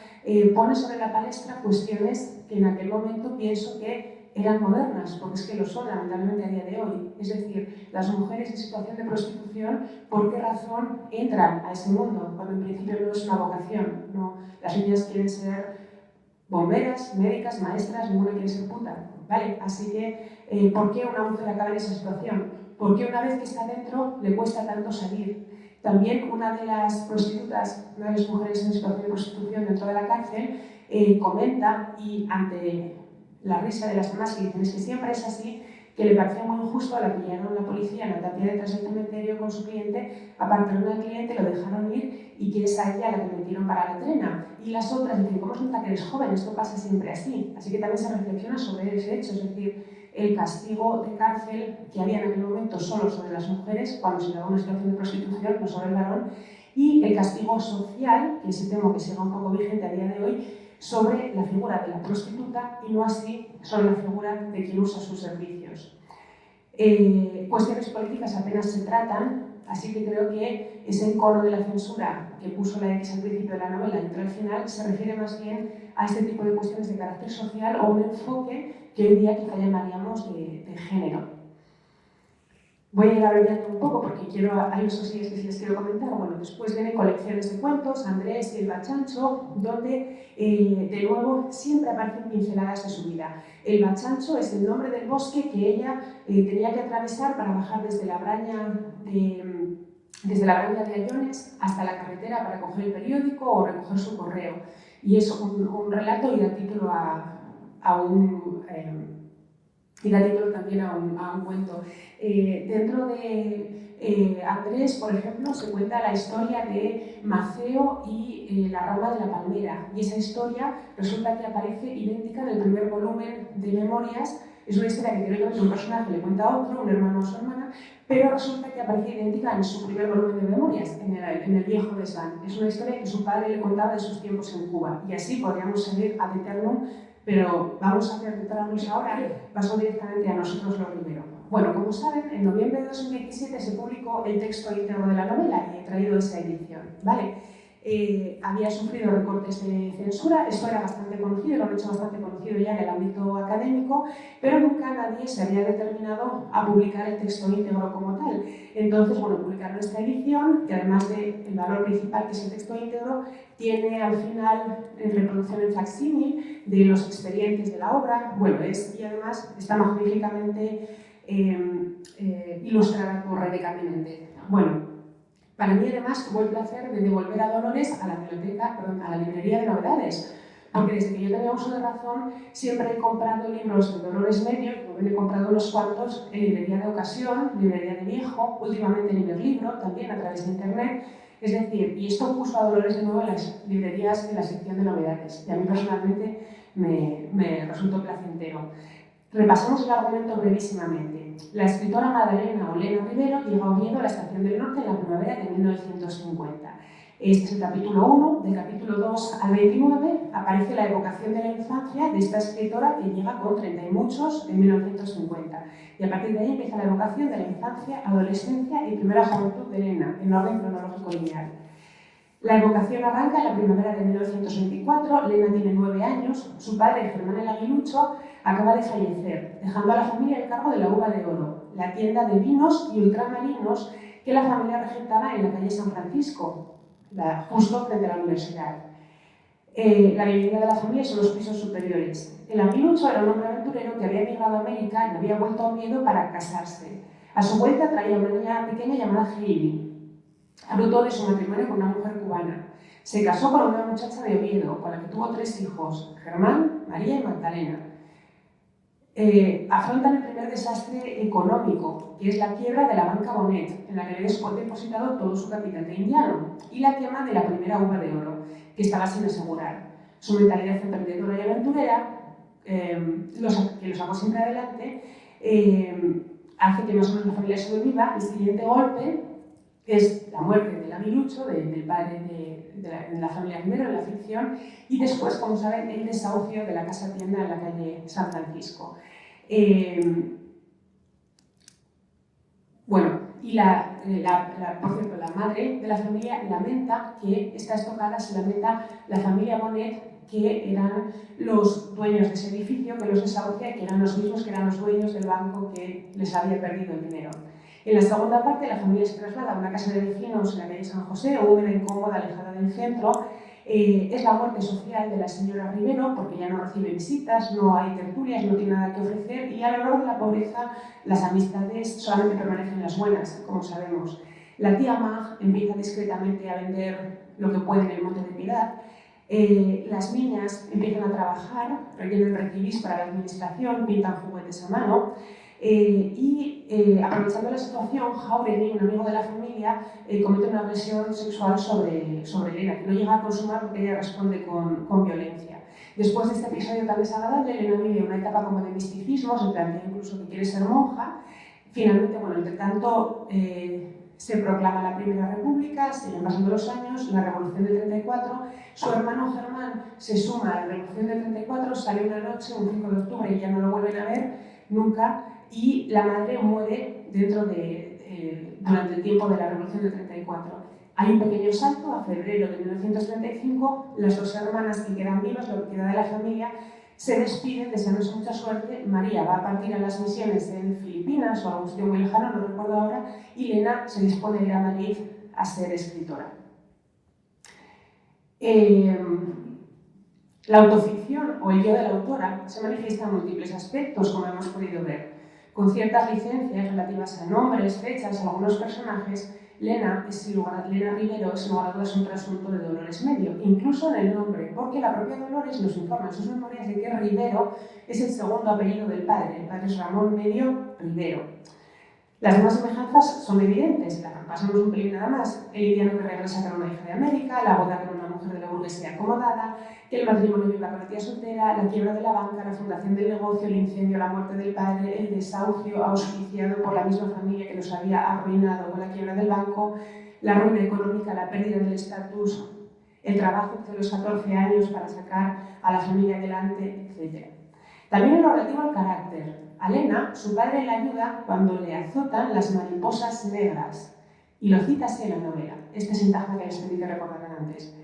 pone sobre la palestra cuestiones que en aquel momento pienso que eran modernas, porque es que lo son lamentablemente a día de hoy. Es decir, las mujeres en situación de prostitución, ¿por qué razón entran a ese mundo? Cuando en principio no es una vocación. No. Las niñas quieren ser bomberas, médicas, maestras, ninguna quiere ser puta. ¿Vale? Así que, ¿por qué una mujer acaba en esa situación? ¿Por qué una vez que está dentro le cuesta tanto salir? También una de las prostitutas, una de las mujeres en situación de prostitución dentro de la cárcel, comenta, y ante la risa de las demás que dicen es que siempre es así, que le parecía muy injusto a la que pillaron la policía en la tapia detrás del cementerio con su cliente, apartaron al cliente, lo dejaron ir y que es a ella la que metieron para la trena. Y las otras dicen, ¿cómo se nota que eres joven? Esto pasa siempre así. Así que también se reflexiona sobre ese hecho, es decir, el castigo de cárcel que había en aquel momento solo sobre las mujeres cuando se daba una situación de prostitución, no sobre el varón, y el castigo social, que ese tema que sigue un poco vigente a día de hoy, sobre la figura de la prostituta y no así sobre la figura de quien usa sus servicios. Cuestiones políticas apenas se tratan, así que creo que ese encono de la censura que puso la X al principio de la novela y otra al final se refiere más bien a este tipo de cuestiones de carácter social o un enfoque que hoy día quizá llamaríamos de género. Voy a ir abreviando un poco porque hay unas cosillas que sí les quiero comentar. Bueno, después vienen colecciones de cuentos, Andrés y el Bachancho, donde de nuevo siempre aparecen pinceladas de su vida. El Bachancho es el nombre del bosque que ella tenía que atravesar para bajar desde la braña de Ayones hasta la carretera para coger el periódico o recoger su correo. Y es un relato y da título y da título también a un cuento. Dentro de Andrés, por ejemplo, se cuenta la historia de Maceo y la rama de la palmera. Y esa historia resulta que aparece idéntica en el primer volumen de Memorias. Es una historia que teóricamente un personaje le cuenta a otro, un hermano o su hermana, pero resulta que aparece idéntica en su primer volumen de Memorias, en el viejo desván. Es una historia que su padre le contaba de sus tiempos en Cuba. Y así podríamos seguir ad eternum, pero vamos a centrarnos ahora, paso directamente a nosotros lo primero. Bueno, como saben, en noviembre de 2017 se publicó el texto íntegro de la novela y he traído esa edición, ¿vale? Había sufrido recortes de censura, esto era bastante conocido, lo han hecho bastante conocido ya en el ámbito académico, pero nunca nadie se había determinado a publicar el texto íntegro como tal. Entonces, bueno, publicaron esta edición, que además del valor principal, que es el texto íntegro, tiene al final reproducción en facsímil de los expedientes de la obra, bueno, y además está magníficamente ilustrada por Rebeca Menéndez. Bueno, para mí, además, tuvo el placer de devolver a Dolores a la librería de novedades, porque desde que yo tenía uso de razón siempre he comprado libros de Dolores Medio, he comprado unos cuantos en librería de ocasión, librería de viejo, últimamente en Iberlibro, también a través de internet. Es decir, y esto puso a Dolores de nuevo en las librerías de la sección de novedades, y a mí personalmente me resultó placentero. Repasamos el argumento brevísimamente. La escritora Magdalena Olena Rivero llega a Oviedo a la Estación del Norte en la primavera de 1950. Este es el capítulo 1. Del capítulo 2 al 29 aparece la evocación de la infancia de esta escritora que llega con 30 y muchos en 1950. Y a partir de ahí empieza la evocación de la infancia, adolescencia y primera juventud de Elena, en orden cronológico lineal. La evocación arranca en la primavera de 1924, Elena tiene 9 años, su padre, Germán el Aguilucho, acaba de fallecer, dejando a la familia el cargo de la Uva de Oro, la tienda de vinos y ultramarinos que la familia regentaba en la calle San Francisco, justo frente a la universidad. La vivienda de la familia son los pisos superiores. El Aguilucho era un hombre aventurero que había emigrado a América y había vuelto a Oviedo para casarse. A su vuelta traía una niña pequeña llamada Heidi, fruto de su matrimonio con una mujer cubana. Se casó con una muchacha de Oviedo, con la que tuvo 3 hijos, Germán, María y Magdalena. Afrontan el primer desastre económico, que es la quiebra de la banca Bonet, en la que había depositado todo su capital de indiano, y la quema de la primera Uva de Oro, que estaba sin asegurar. Su mentalidad emprendedora y aventurera, que lo sacó siempre adelante, hace que más o menos la familia sobreviva. El siguiente golpe es la muerte del abuelucho, del padre de la familia Rivero, en la ficción, y después, como saben, el desahucio de la casa tienda en la calle San Francisco. Bueno, y por cierto, la madre de la familia lamenta que esta estocada se lamenta la familia Bonet, que eran los dueños de ese edificio, que los desahucia, que eran los mismos que eran los dueños del banco que les había perdido el dinero. En la segunda parte, la familia se traslada a una casa de vecinos en la calle San José, húmeda, incómoda, alejada del centro. Es la muerte social de la señora Rivero, porque ya no recibe visitas, no hay tertulias, no tiene nada que ofrecer, y a lo largo de la pobreza las amistades solamente permanecen las buenas, como sabemos. La tía Mag empieza discretamente a vender lo que puede en el Monte de Piedad. Las niñas empiezan a trabajar, rellenan requisitos para la administración, pintan juguetes a mano. Aprovechando la situación, Jáuregui, un amigo de la familia, comete una agresión sexual sobre Elena, que no llega a consumar porque ella responde con violencia. Después de este episodio tan desagradable, Elena vive una etapa como de misticismo, se plantea incluso que quiere ser monja. Finalmente, bueno, entre tanto, se proclama la Primera República, siguen pasando los años, la Revolución del 34, su hermano Germán se suma a la Revolución del 34, sale una noche, un 5 de octubre, y ya no lo vuelven a ver nunca, y la madre muere durante el tiempo de la Revolución del 34. Hay un pequeño salto a febrero de 1935, las dos hermanas que quedan vivas, lo que queda de la familia, se despiden deseándose mucha suerte. María va a partir a las misiones en Filipinas o algún sitio muy lejano, no recuerdo ahora, y Lena se dispone a ir a Madrid a ser escritora. La autoficción o el yo de la autora se manifiesta en múltiples aspectos, como hemos podido ver. Con ciertas licencias relativas a nombres, fechas, algunos personajes, Lena Rivero es sin lugar a dudas un trasunto de Dolores Medio, incluso en el nombre, porque la propia Dolores nos informa en sus memorias de que Rivero es el segundo apellido del padre. El padre es Ramón Medio Rivero. Las demás semejanzas son evidentes, la pasamos un pelín nada más. El indiano que regresa con una hija de América, la boda con una mujer de la burguesía acomodada, que el matrimonio viva con la tía soltera, la quiebra de la banca, la fundación del negocio, el incendio, la muerte del padre, el desahucio auspiciado por la misma familia que nos había arruinado con la quiebra del banco, la ruina económica, la pérdida del estatus, el trabajo de los 14 años para sacar a la familia adelante, etc. También en lo relativo al carácter. A Lena, su padre le ayuda cuando le azotan las mariposas negras. Y lo cita así en la novela. Este sintagma que les pedí que recordaran antes.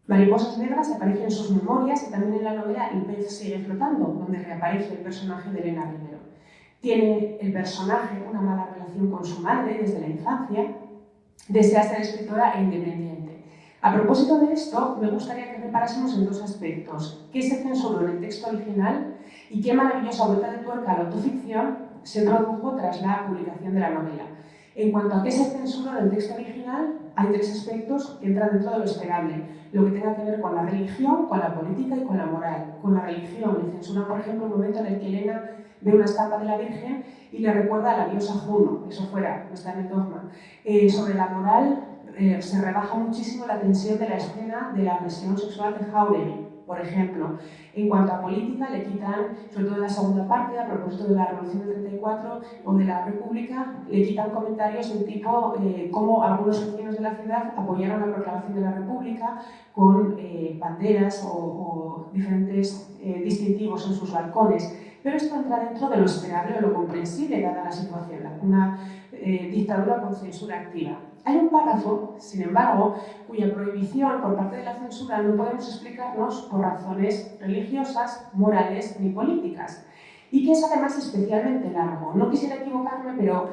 Mariposas negras aparecen en sus memorias y también en la novela El pez sigue flotando, donde reaparece el personaje de Elena Rivero. Tiene el personaje una mala relación con su madre desde la infancia, desea ser escritora e independiente. A propósito de esto, me gustaría que reparásemos en dos aspectos. ¿Qué se censuró en el texto original y qué maravillosa vuelta de tuerca a la autoficción se produjo tras la publicación de la novela? En cuanto a qué se censuró en el texto original, hay tres aspectos que entran dentro de lo esperable. Lo que tenga que ver con la religión, con la política y con la moral. Con la religión le censura, por ejemplo, el momento en el que Elena ve una estampa de la Virgen y le recuerda a la diosa Juno, eso fuera, no está en el dogma. Sobre la moral, se rebaja muchísimo la tensión de la escena de la agresión sexual de Jáuregui, por ejemplo. En cuanto a política, le quitan, sobre todo en la segunda parte, a propósito de la Revolución del 34 o de la República, le quitan comentarios del tipo cómo algunos vecinos de la ciudad apoyaron la proclamación de la República con banderas o diferentes distintivos en sus balcones. Pero esto entra dentro de lo esperable o lo comprensible, dada la situación, una dictadura con censura activa. Hay un párrafo, sin embargo, cuya prohibición por parte de la censura no podemos explicarnos por razones religiosas, morales ni políticas, y que es además especialmente largo. No quisiera equivocarme, pero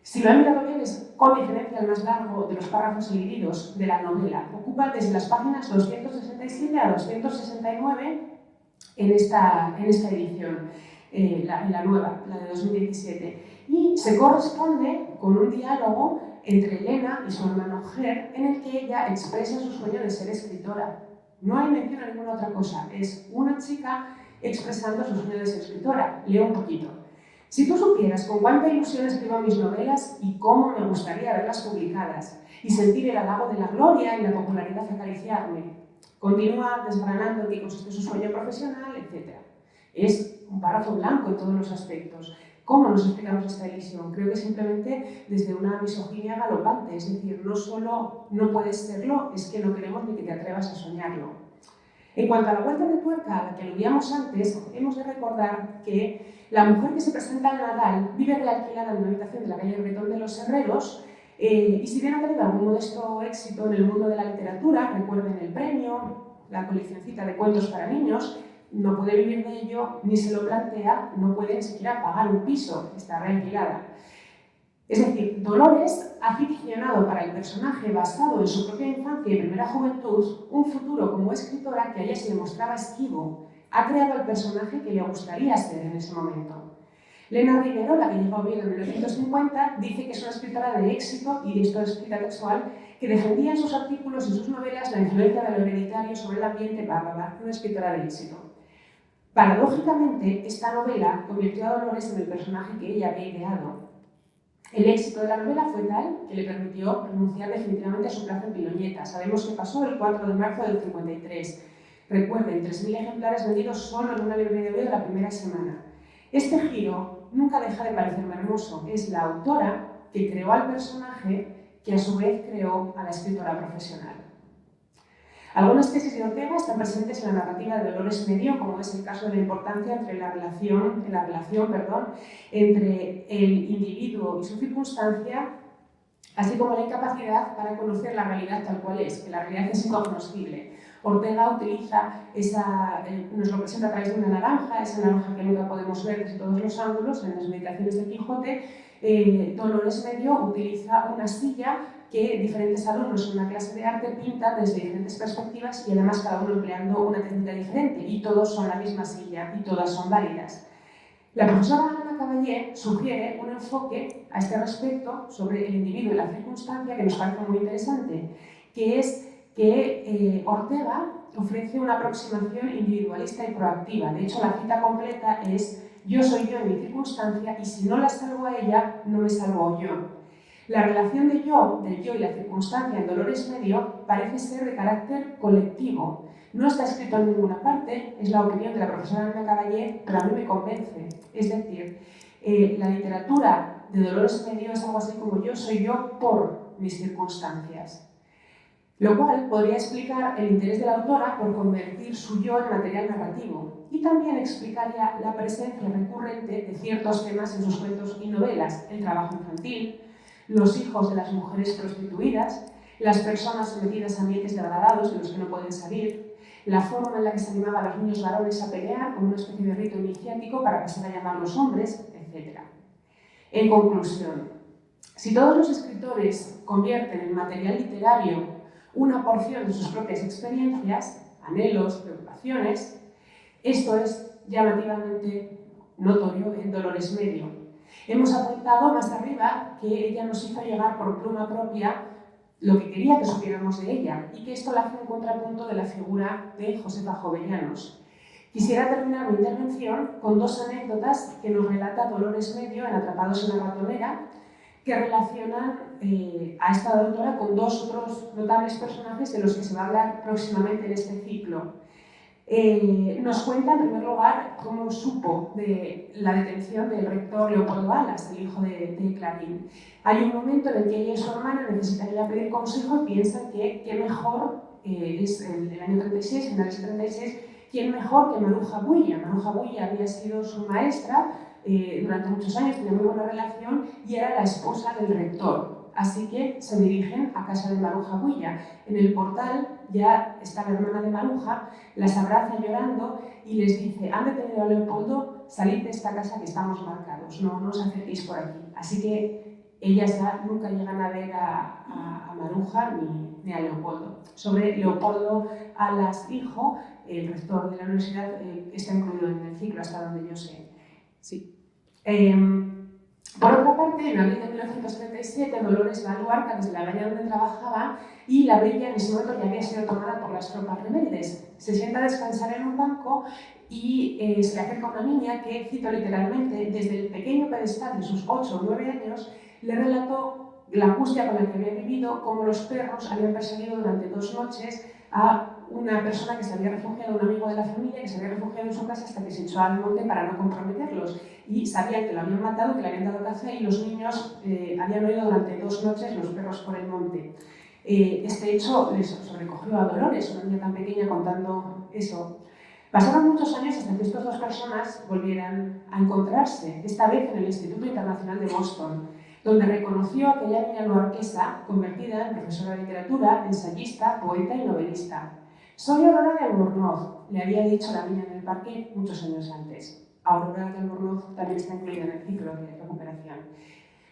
si lo he mirado bien, es con diferencia el más largo de los párrafos seguidos de la novela. Ocupa desde las páginas 267 a 269 en esta edición, la nueva, la de 2017. Y se corresponde con un diálogo entre Elena y su hermano Ger, en el que ella expresa su sueño de ser escritora. No hay mención a ninguna otra cosa, es una chica expresando su sueño de ser escritora. Leo un poquito. Si tú supieras con cuánta ilusión escribo mis novelas y cómo me gustaría verlas publicadas y sentir el halago de la gloria y la popularidad acariciarme. Continúa desgranando en qué consiste su sueño profesional, etc. Es un párrafo blanco en todos los aspectos. ¿Cómo nos explicamos esta elisión? Creo que simplemente desde una misoginia galopante, es decir, no solo no puedes serlo, es que no queremos ni que te atrevas a soñarlo. En cuanto a la vuelta de tuerca a la que aludíamos antes, hemos de recordar que la mujer que se presenta al Nadal vive realquilada en una habitación de la calle Bretón de los Herreros y si bien ha tenido algún modesto éxito en el mundo de la literatura, recuerden el premio, la coleccioncita de cuentos para niños, no puede vivir de ello, ni se lo plantea, no puede ni siquiera pagar un piso, está realquilada. Es decir, Dolores ha ficcionado para el personaje, basado en su propia infancia y primera juventud, un futuro como escritora que a ella se le mostraba esquivo. Ha creado el personaje que le gustaría ser en ese momento. Lena Rivero, la que llegó a Oviedo en 1950, dice que es una escritora de éxito y de historia escrita textual que defendía en sus artículos y sus novelas la influencia de lo hereditario sobre el ambiente, una escritora de éxito. Paradójicamente, esta novela convirtió a Dolores en el personaje que ella había ideado. El éxito de la novela fue tal que le permitió renunciar definitivamente a su plaza en Piloñeta. Sabemos que pasó el 4 de marzo del 53. Recuerden, 3.000 ejemplares vendidos solo en una librería de Oviedo la primera semana. Este giro nunca deja de parecerme hermoso. Es la autora que creó al personaje que a su vez creó a la escritora profesional. Algunas tesis de Ortega están presentes en la narrativa de Dolores Medio, como es el caso de la importancia entre la relación entre el individuo y su circunstancia, así como la incapacidad para conocer la realidad tal cual es, que la realidad es incognoscible. Ortega utiliza nos lo presenta a través de una naranja, esa naranja que nunca podemos ver desde todos los ángulos, en las meditaciones de Quijote. Dolores Medio utiliza una silla que diferentes alumnos en una clase de arte pintan desde diferentes perspectivas y además cada uno empleando una técnica diferente y todos son la misma silla y todas son válidas. La profesora Ana Caballé sugiere un enfoque a este respecto sobre el individuo y la circunstancia que nos parece muy interesante, que es que Ortega ofrece una aproximación individualista y proactiva. De hecho, la cita completa es yo soy yo en mi circunstancia y si no la salvo a ella, no me salvo yo. La relación del yo y la circunstancia en Dolores Medio parece ser de carácter colectivo. No está escrito en ninguna parte, es la opinión de la profesora Ana Caballé, pero a mí me convence. Es decir, la literatura de Dolores Medio es algo así como yo soy yo por mis circunstancias. Lo cual podría explicar el interés de la autora por convertir su yo en material narrativo y también explicaría la presencia recurrente de ciertos temas en sus cuentos y novelas, el trabajo infantil, los hijos de las mujeres prostituidas, las personas sometidas a ambientes degradados de los que no pueden salir, la forma en la que se animaba a los niños varones a pelear como una especie de rito iniciático para pasar a llamarlos hombres, etc. En conclusión, si todos los escritores convierten en material literario una porción de sus propias experiencias, anhelos, preocupaciones, esto es llamativamente notorio en Dolores Medio. Hemos apuntado más arriba que ella nos hizo llegar por pluma propia lo que quería que supiéramos de ella y que esto la hace un contrapunto de la figura de Josefa Jovellanos. Quisiera terminar mi intervención con dos anécdotas que nos relata Dolores Medio en Atrapados en la ratonera, que relacionan a esta autora con dos otros notables personajes de los que se va a hablar próximamente en este ciclo. Nos cuenta, en primer lugar, cómo supo de la detención del rector Leopoldo Alas, el hijo de Clarín. Hay un momento en el que ella y su hermana necesitan ir a pedir consejo y piensan que qué mejor, es el año 36, finales del 36, quién mejor que Maruja Builla. Maruja Builla había sido su maestra durante muchos años, tenía muy buena relación y era la esposa del rector. Así que se dirigen a casa de Maruja Builla. En el portal ya está la hermana de Maruja, las abraza llorando y les dice: han detenido a Leopoldo, salid de esta casa que estamos marcados, no os acerquéis por aquí. Así que ellas ya nunca llegan a ver a Maruja ni a Leopoldo. Sobre Leopoldo Alas hijo, el rector de la universidad, está incluido en el ciclo hasta donde yo sé. Sí. Por otra parte, en abril de 1937, Dolores va a Luarca desde la cabaña donde trabajaba y la brilla en ese momento ya había sido tomada por las tropas rebeldes. Se sienta a descansar en un banco y se le acerca una niña que, cito literalmente, desde el pequeño pedestal de sus 8 o 9 años, le relató la angustia con la que había vivido, cómo los perros habían perseguido durante 2 noches a una persona que se había refugiado, un amigo de la familia que se había refugiado en su casa hasta que se echó al monte para no comprometerlos. Y sabían que lo habían matado, que le habían dado caza y los niños habían oído durante 2 noches los perros por el monte. Este hecho les sobrecogió a Dolores, una niña tan pequeña, contando eso. Pasaron muchos años hasta que estas dos personas volvieran a encontrarse, esta vez en el Instituto Internacional de Boston, donde reconoció a aquella niña luarquesa convertida en profesora de literatura, ensayista, poeta y novelista. Soy Aurora de Albornoz, le había dicho la niña en el parque muchos años antes. Aurora de Albornoz también está incluida en el ciclo de recuperación.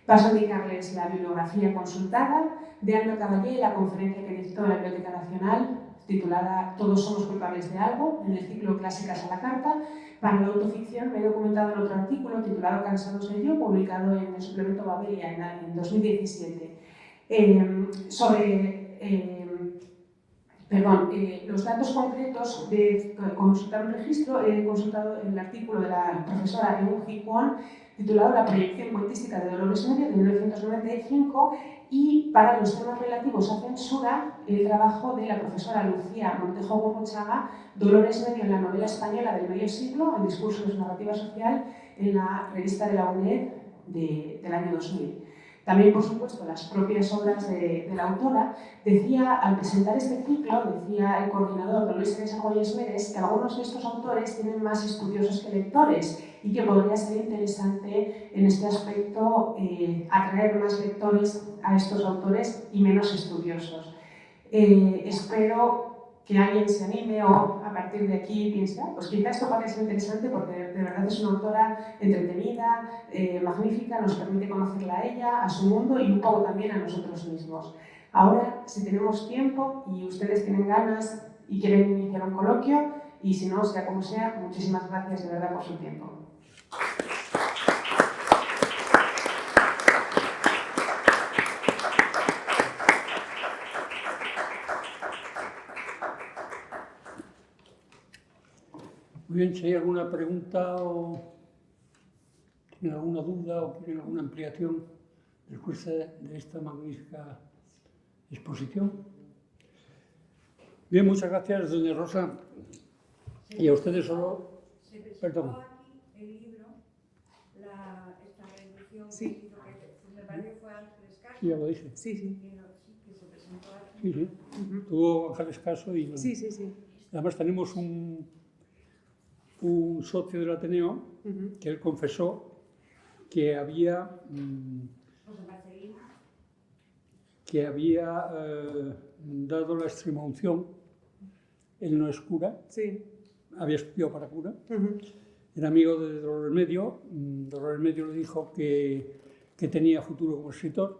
Paso a indicarles la bibliografía consultada de Ana Caballé, la conferencia que dictó en la Biblioteca Nacional, titulada Todos somos culpables de algo, en el ciclo Clásicas a la carta. Para la autoficción me he documentado en otro artículo titulado Cansados de yo, publicado en el suplemento Babelia en 2017, sobre los datos concretos de consultar un registro. He consultado el artículo de la profesora Eun-Hee Kwon titulado La proyección cuentística de Dolores Medio, de 1995, y para los temas relativos a censura, el trabajo de la profesora Lucía Montejo Gurruchaga, Dolores Medio en la novela española del medio siglo, el discurso de su narrativa social, en la revista de la UNED del año 2000. También, por supuesto, las propias obras de la autora. Decía, al presentar este ciclo, decía el coordinador don Luis Arias Argüelles Meres, que algunos de estos autores tienen más estudiosos que lectores y que podría ser interesante en este aspecto atraer más lectores a estos autores y menos estudiosos. Espero que alguien se anime o a partir de aquí piense, pues quizá esto parece interesante porque de verdad es una autora entretenida, magnífica, nos permite conocerla a ella, a su mundo y un poco también a nosotros mismos. Ahora, si tenemos tiempo y ustedes tienen ganas y quieren iniciar un coloquio, y si no, sea como sea, muchísimas gracias de verdad por su tiempo. Muy bien, si hay alguna pregunta o tienen alguna duda o quieren alguna ampliación después de esta magnífica exposición. Bien, muchas gracias, doña Rosa. Y a ustedes solo... Se presentó Perdón. aquí el libro, esta reedición Sí. que me parece que fue Ángeles Caso. Sí, ya lo dije. Sí, sí. Que se presentó aquí. Sí, sí. Tuvo Ángeles Caso y... Sí, sí, sí. Además tenemos un socio del Ateneo que él confesó que había dado la extremaunción. Él no es cura, Sí. había estudiado para cura, era amigo de Dolores Medio. Dolores Medio le dijo que tenía futuro como escritor,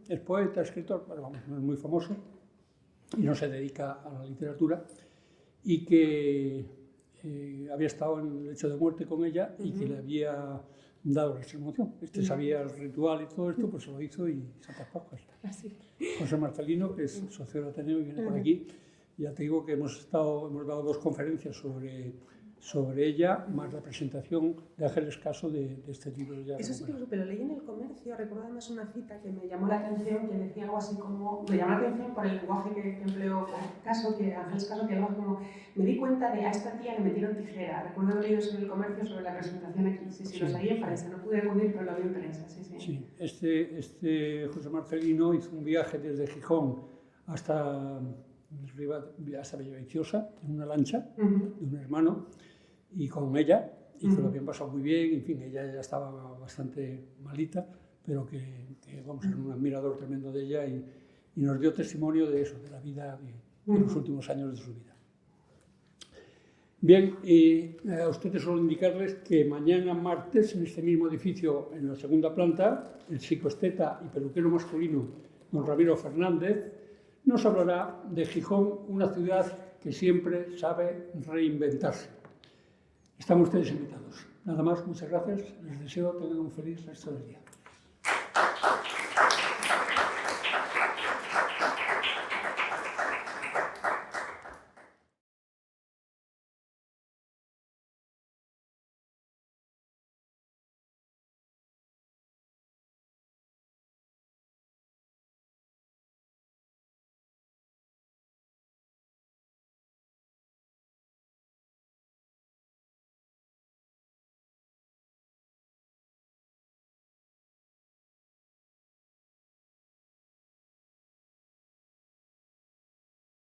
es poeta, escritor, pero vamos, no es muy famoso y no se dedica a la literatura, y que había estado en el lecho de muerte con ella y que le había dado la extremaunción. Sabía el ritual y todo esto, pues se lo hizo y Santa Pascua. José Marcelino, que es socio del Ateneo y viene por aquí. Ya te digo que hemos dado 2 conferencias sobre ella, más la presentación de Ángeles Caso de este libro. Ya eso sí que lo supe, lo leí en El Comercio. Recuerdo además una cita que me llamó la atención, que decía algo así como, me llamó la atención por el lenguaje que empleó Caso, que Ángeles Caso, que algo como, me di cuenta de a esta tía le metieron tijera. Recuerdo haber leído eso en El Comercio sobre la presentación aquí. Sí, lo leí en prensa, no pude acudir, pero lo vi en prensa. Sí. Este José Marcelino hizo un viaje desde Gijón hasta Villaviciosa en una lancha de un hermano y con ella, y que lo habían pasado muy bien. En fin, ella ya estaba bastante malita, pero que vamos, era un admirador tremendo de ella y nos dio testimonio de eso, de la vida de los últimos años de su vida. Bien, y a ustedes solo indicarles que mañana martes, en este mismo edificio, en la segunda planta, el psicoesteta y peluquero masculino don Ramiro Fernández nos hablará de Gijón, una ciudad que siempre sabe reinventarse. Están ustedes invitados. Nada más, muchas gracias. Les deseo tener un feliz resto del día.